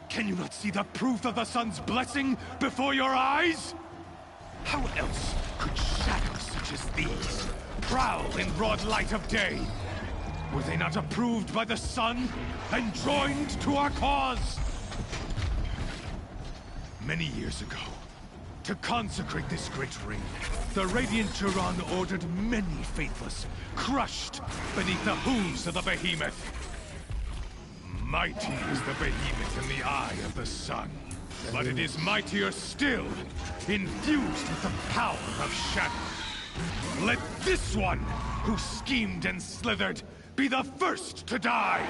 Can you not see the proof of the sun's blessing before your eyes? How else could shadows such as these prowl in broad light of day? Were they not approved by the sun and joined to our cause? Many years ago, to consecrate this great ring, the Radiant Turan ordered many faithless, crushed beneath the hooves of the behemoth. Mighty is the behemoth in the eye of the sun, but it is mightier still, infused with the power of shadow. Let this one, who schemed and slithered, be the first to die.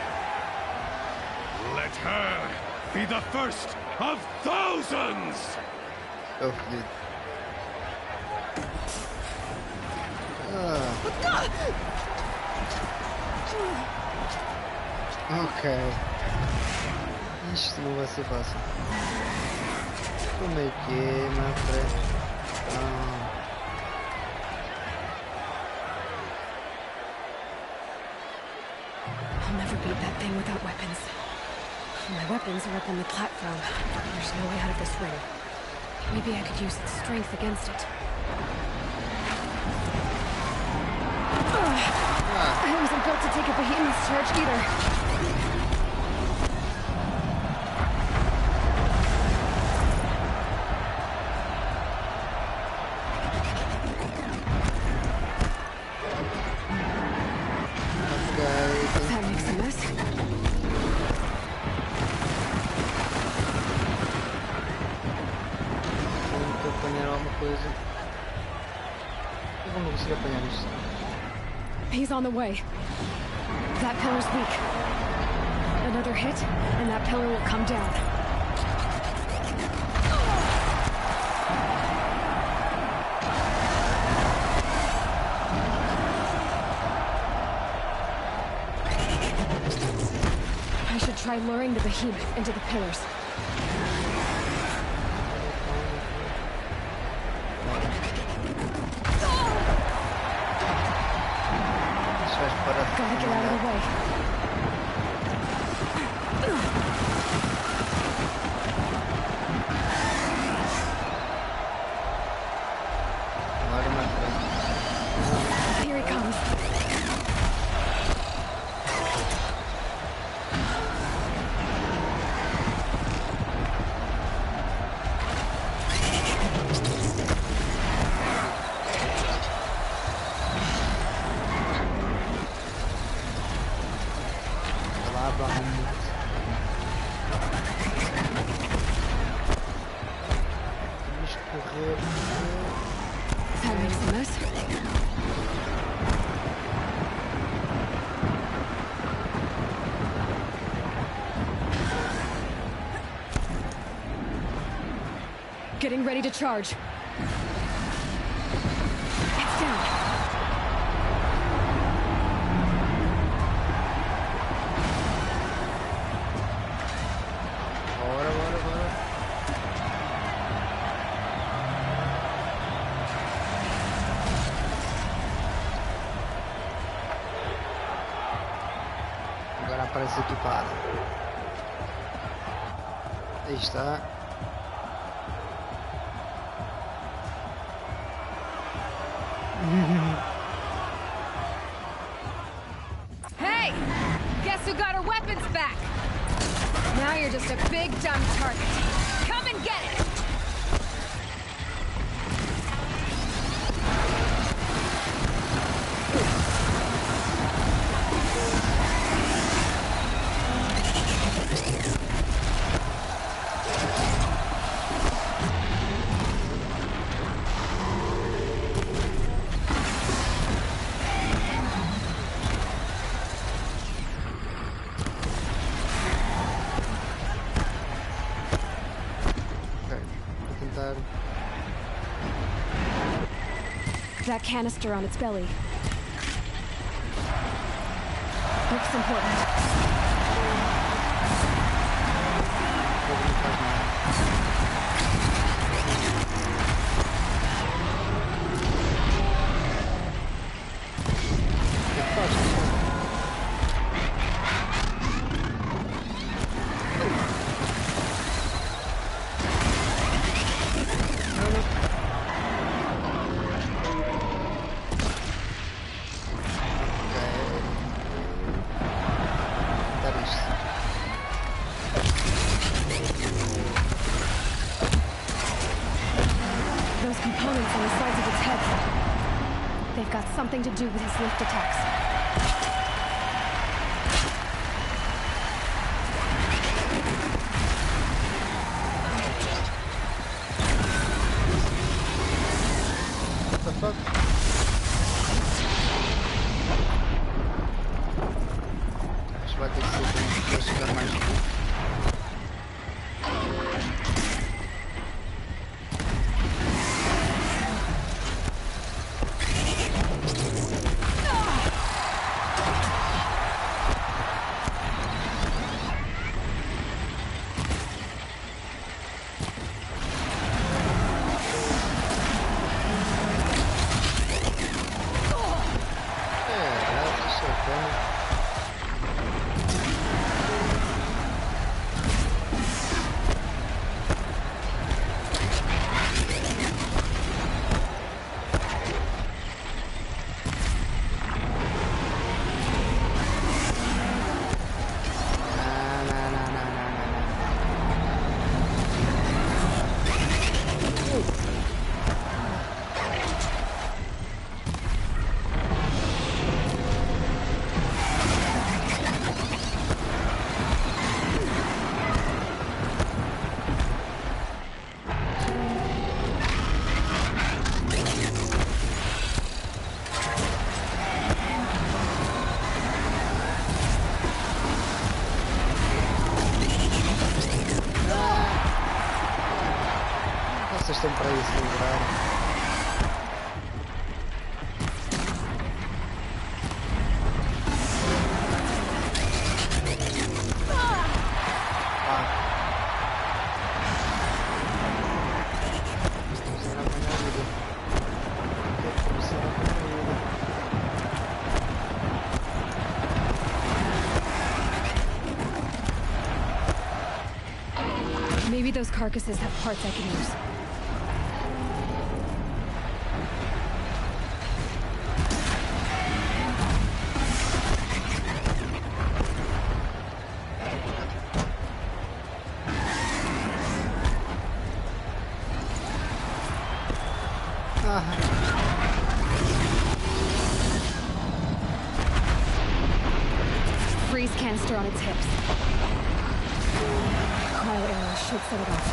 Let her be the first of thousands! Oh, dude. Ok. Isto não vai ser fácil. Como é que é, meu friend? I'll never beat that thing without weapons. My weapons are up on the platform. There's no way out of this ring. Maybe I could use its strength against it. I wasn't built to take a behemoth's charge either. He's on the way. That pillar's weak. Another hit, and that pillar will come down. I should try luring the behemoth into the pillars. Gotta get out of the way. Here he comes. That makes a mess. Getting ready to charge. It's down. Agora aparece equipado. Aí está. Hey! Guess who got her weapons back? Now you're just a big dumb target. Come and get it! tentar. That canister on its belly. Looks important. Something to do with his lift attacks. What the fuck? Acho que vai ter que ser para chegar mais rápido. Vocês estão para aí se livrar. Maybe those carcasses have parts I can use. Freeze canister on its hips. Cryo arrow should set it off.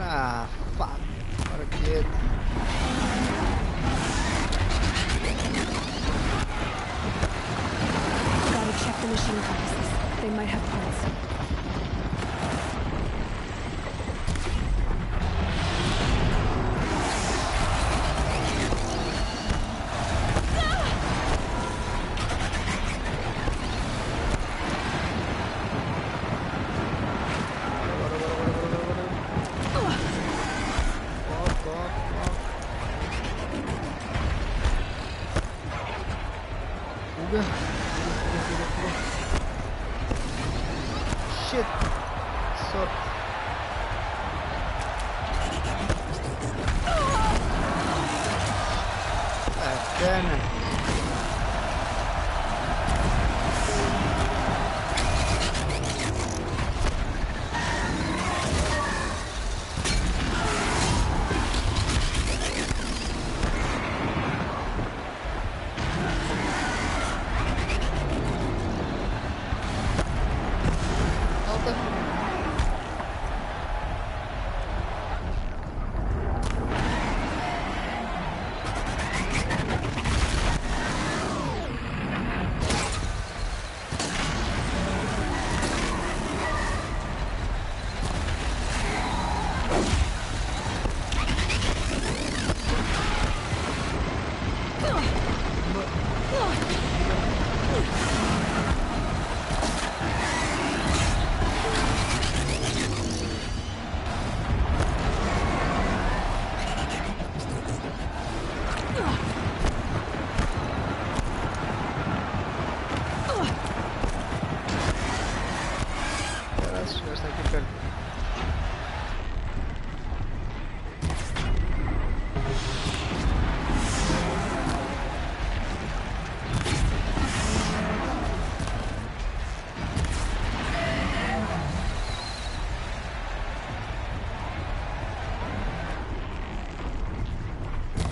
Ah, fuck. What a kid. Gotta check the machine carcasses. They might have parts. Shit. Sorry. Ah, damn it.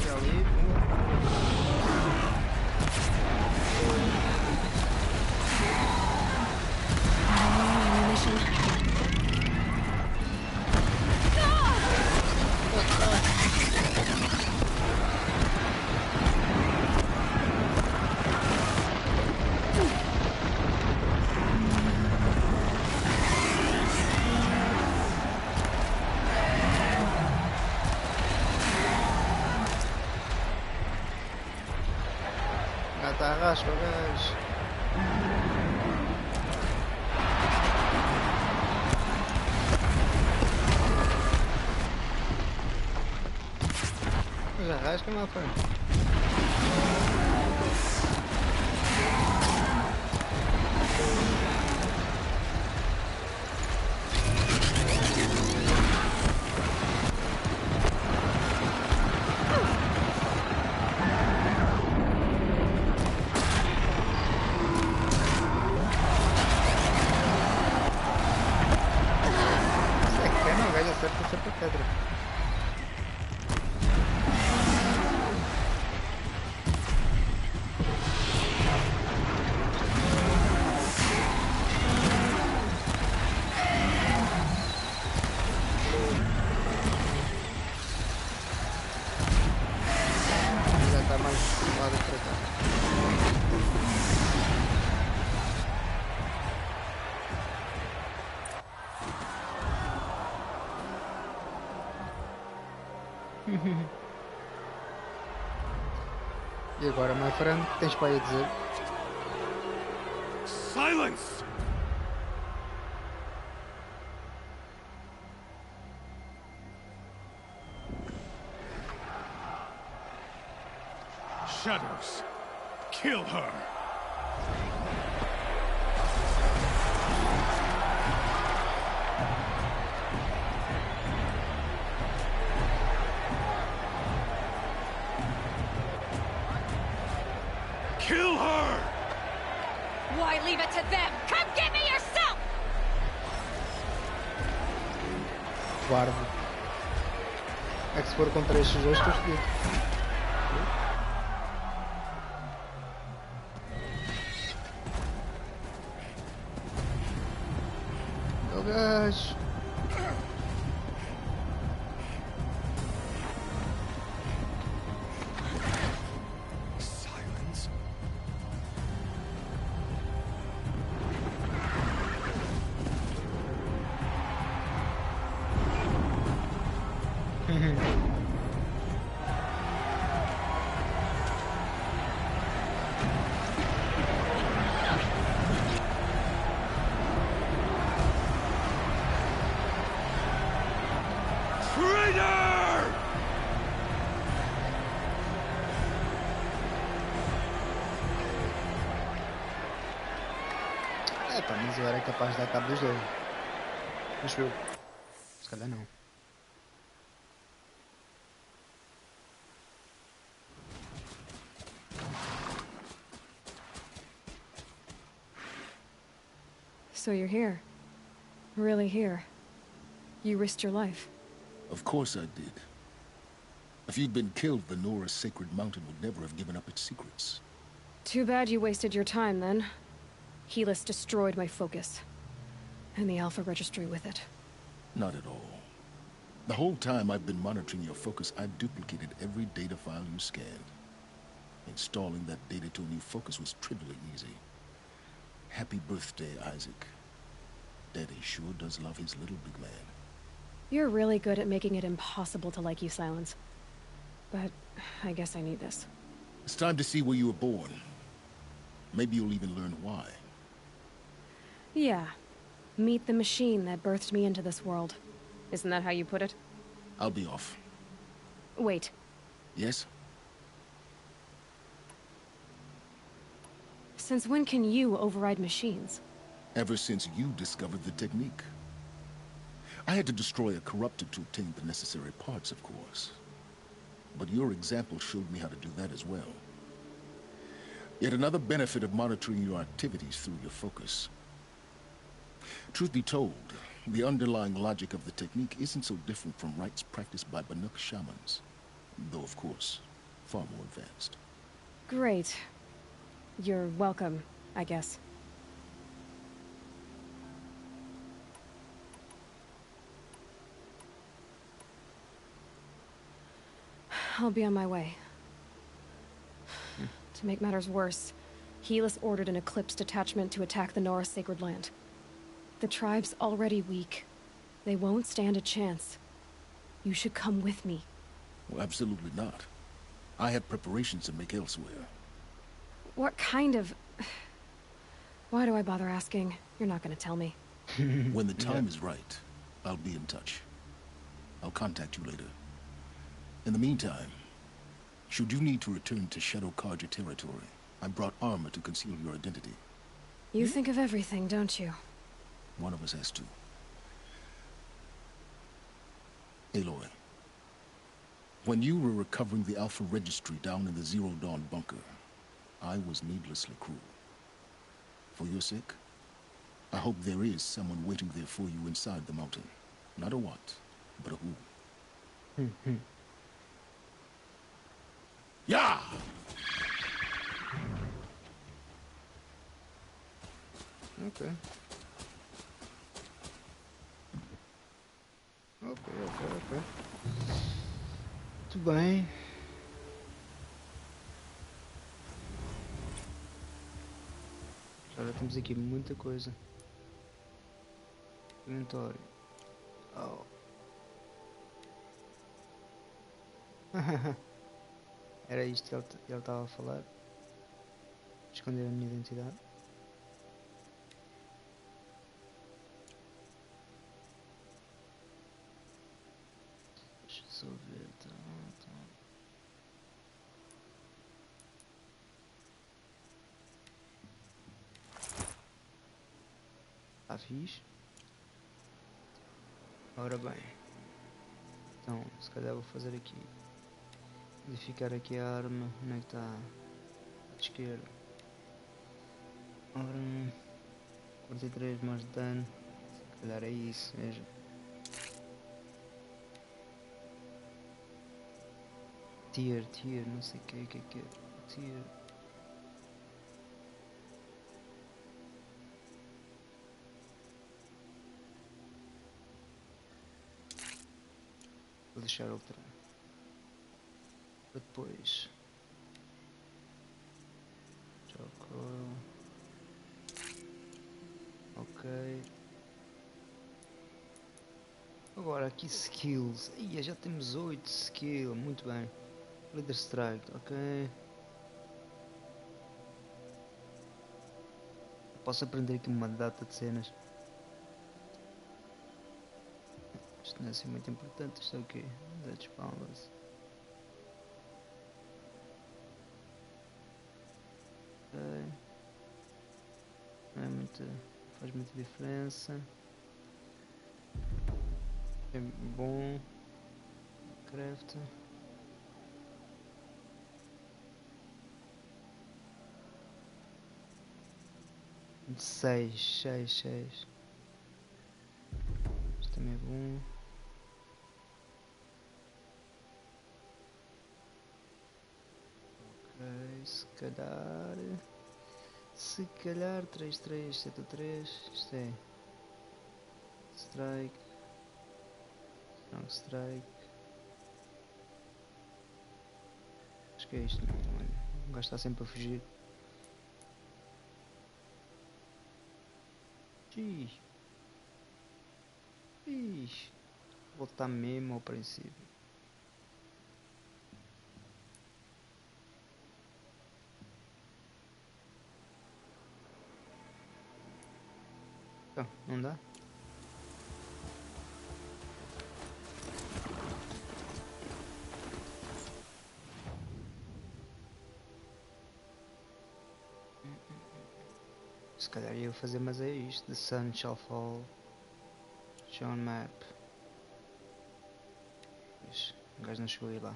ali, Gata arrasca o gajo. Já arrasca, meu pai. Acerta pedra. Já está mais lado para cá. E agora, my friend, o que tens para aí a dizer? Silence! Shadows, kill her! Kill her! Why leave it to them? Come get me yourself! Guarda. É que se for contra estes dois, estou fodido. Meu gajo. É pá, mas eu era capaz de dar cabo dos dois. Mas eu. Se calhar não. So you're here. Really here. You risked your life. Of course I did. If you'd been killed, the Nora's sacred mountain would never have given up its secrets. Too bad you wasted your time, then. Helis destroyed my focus. And the Alpha Registry with it. Not at all. The whole time I've been monitoring your focus, I've duplicated every data file you scanned. Installing that data to a new focus was trivially easy. Happy birthday, Isaac. Daddy sure does love his little big man. You're really good at making it impossible to like you, Silence. But I guess I need this. It's time to see where you were born. Maybe you'll even learn why. Yeah. Meet the machine that birthed me into this world. Isn't that how you put it? I'll be off. Wait. Yes? Since when can you override machines? Ever since you discovered the technique. I had to destroy a corrupted to obtain the necessary parts, of course. But your example showed me how to do that as well. Yet another benefit of monitoring your activities through your focus. Truth be told, the underlying logic of the technique isn't so different from rites practiced by Banuk shamans. Though, of course, far more advanced. Great. You're welcome, I guess. I'll be on my way. To make matters worse, Helis ordered an Eclipse detachment to attack the Nora Sacred Land. The tribe's already weak. They won't stand a chance. You should come with me. Well, absolutely not. I have preparations to make elsewhere. What kind of... Why do I bother asking? You're not gonna tell me. When the time is right, I'll be in touch. I'll contact you later. In the meantime, should you need to return to Shadow Karja territory, I brought armor to conceal your identity. You think of everything, don't you? One of us has to. Aloy, when you were recovering the Alpha Registry down in the Zero Dawn bunker, I was needlessly cruel. For your sake, I hope there is someone waiting there for you inside the mountain. Not a what, but a who. Yeah! Ok. Ok. Muito bem. Agora temos aqui muita coisa. Inventório. Oh. Era isto que ele estava a falar. Esconder a minha identidade. Deixa eu só ver. Tá. Tá fixe. Ora bem. Então, se calhar vou fazer aqui. Modificar aqui a arma. Onde é que está? À esquerda. Ora, 43 mais de dano. Se calhar é isso, veja. Tier, não sei o que é. Tier. Vou deixar outra. Para depois. Jogo. Ok. Agora aqui skills. Ia, já temos 8 skills. Muito bem. Leader Strike, ok. Posso aprender aqui uma data de cenas. Isto não é assim muito importante. Isto é o quê? Dead Spawns. Ok. Não é muito. Faz muita diferença. É bom. Craft. Seis. Isto também é bom. Ok, se calhar 3373. Isto é strike. Strong strike. Acho que é isto. O gajo está sempre a fugir. Vou voltar mesmo ao princípio. Não dá? Se calhar ia fazer, mas é isto. The sun shall fall. Shown map. Pois, o gajo não chegou aí lá.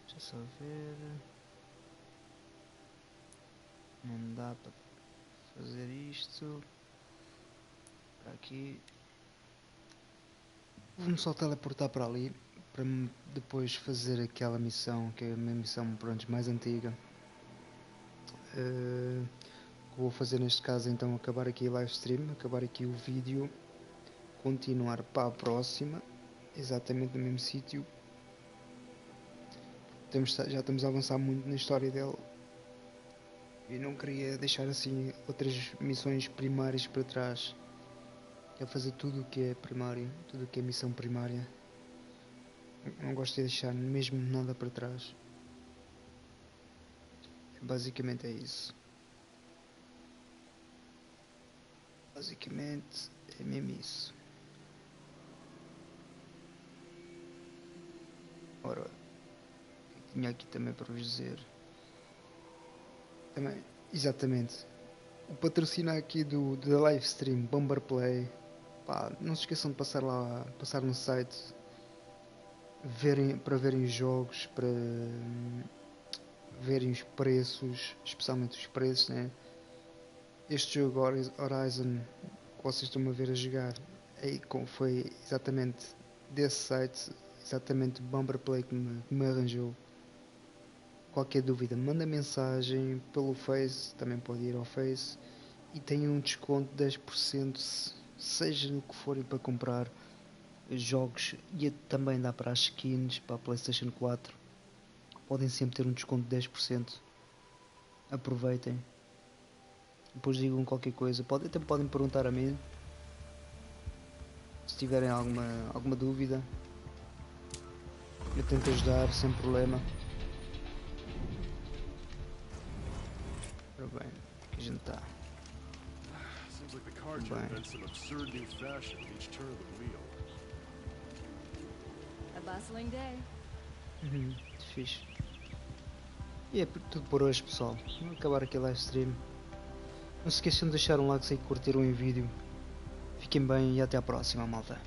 Deixa eu só ver. Não dá para fazer isto. Para aqui. Vou-me só teleportar para ali, para depois fazer aquela missão, que é a minha missão, pronto, mais antiga. Vou fazer neste caso então acabar aqui o livestream, acabar aqui o vídeo, continuar para a próxima, exatamente no mesmo sítio. Já estamos a avançar muito na história dele e não queria deixar assim outras missões primárias para trás. Quero fazer tudo o que é primário, tudo o que é missão primária. Não gosto de deixar mesmo nada para trás. Basicamente é isso. Basicamente é mesmo isso. Ora, tinha aqui também para vos dizer. Também, exatamente. O patrocínio aqui da Livestream, Bomber Play. Pá, não se esqueçam de passar lá, passar no site, para verem os jogos, para verem os preços, especialmente os preços, né? Este jogo Horizon que vocês estão a ver a jogar foi exatamente desse site, exatamente Bomber Play que me arranjou. Qualquer dúvida, manda mensagem pelo Face, também pode ir ao Face e tem um desconto de 10%, seja no que forem para comprar jogos, e também dá para as skins para a PlayStation 4. Podem sempre ter um desconto de 10%. Aproveitem. Depois digam qualquer coisa. Até podem perguntar a mim. Se tiverem alguma dúvida, eu tento ajudar sem problema. Ora bem, que a gente está. A bustling day. Fixe. E é tudo por hoje, pessoal. Vamos acabar aqui a live stream. Não se esqueçam de deixar um like se curtiram o vídeo. Fiquem bem e até à próxima, malta.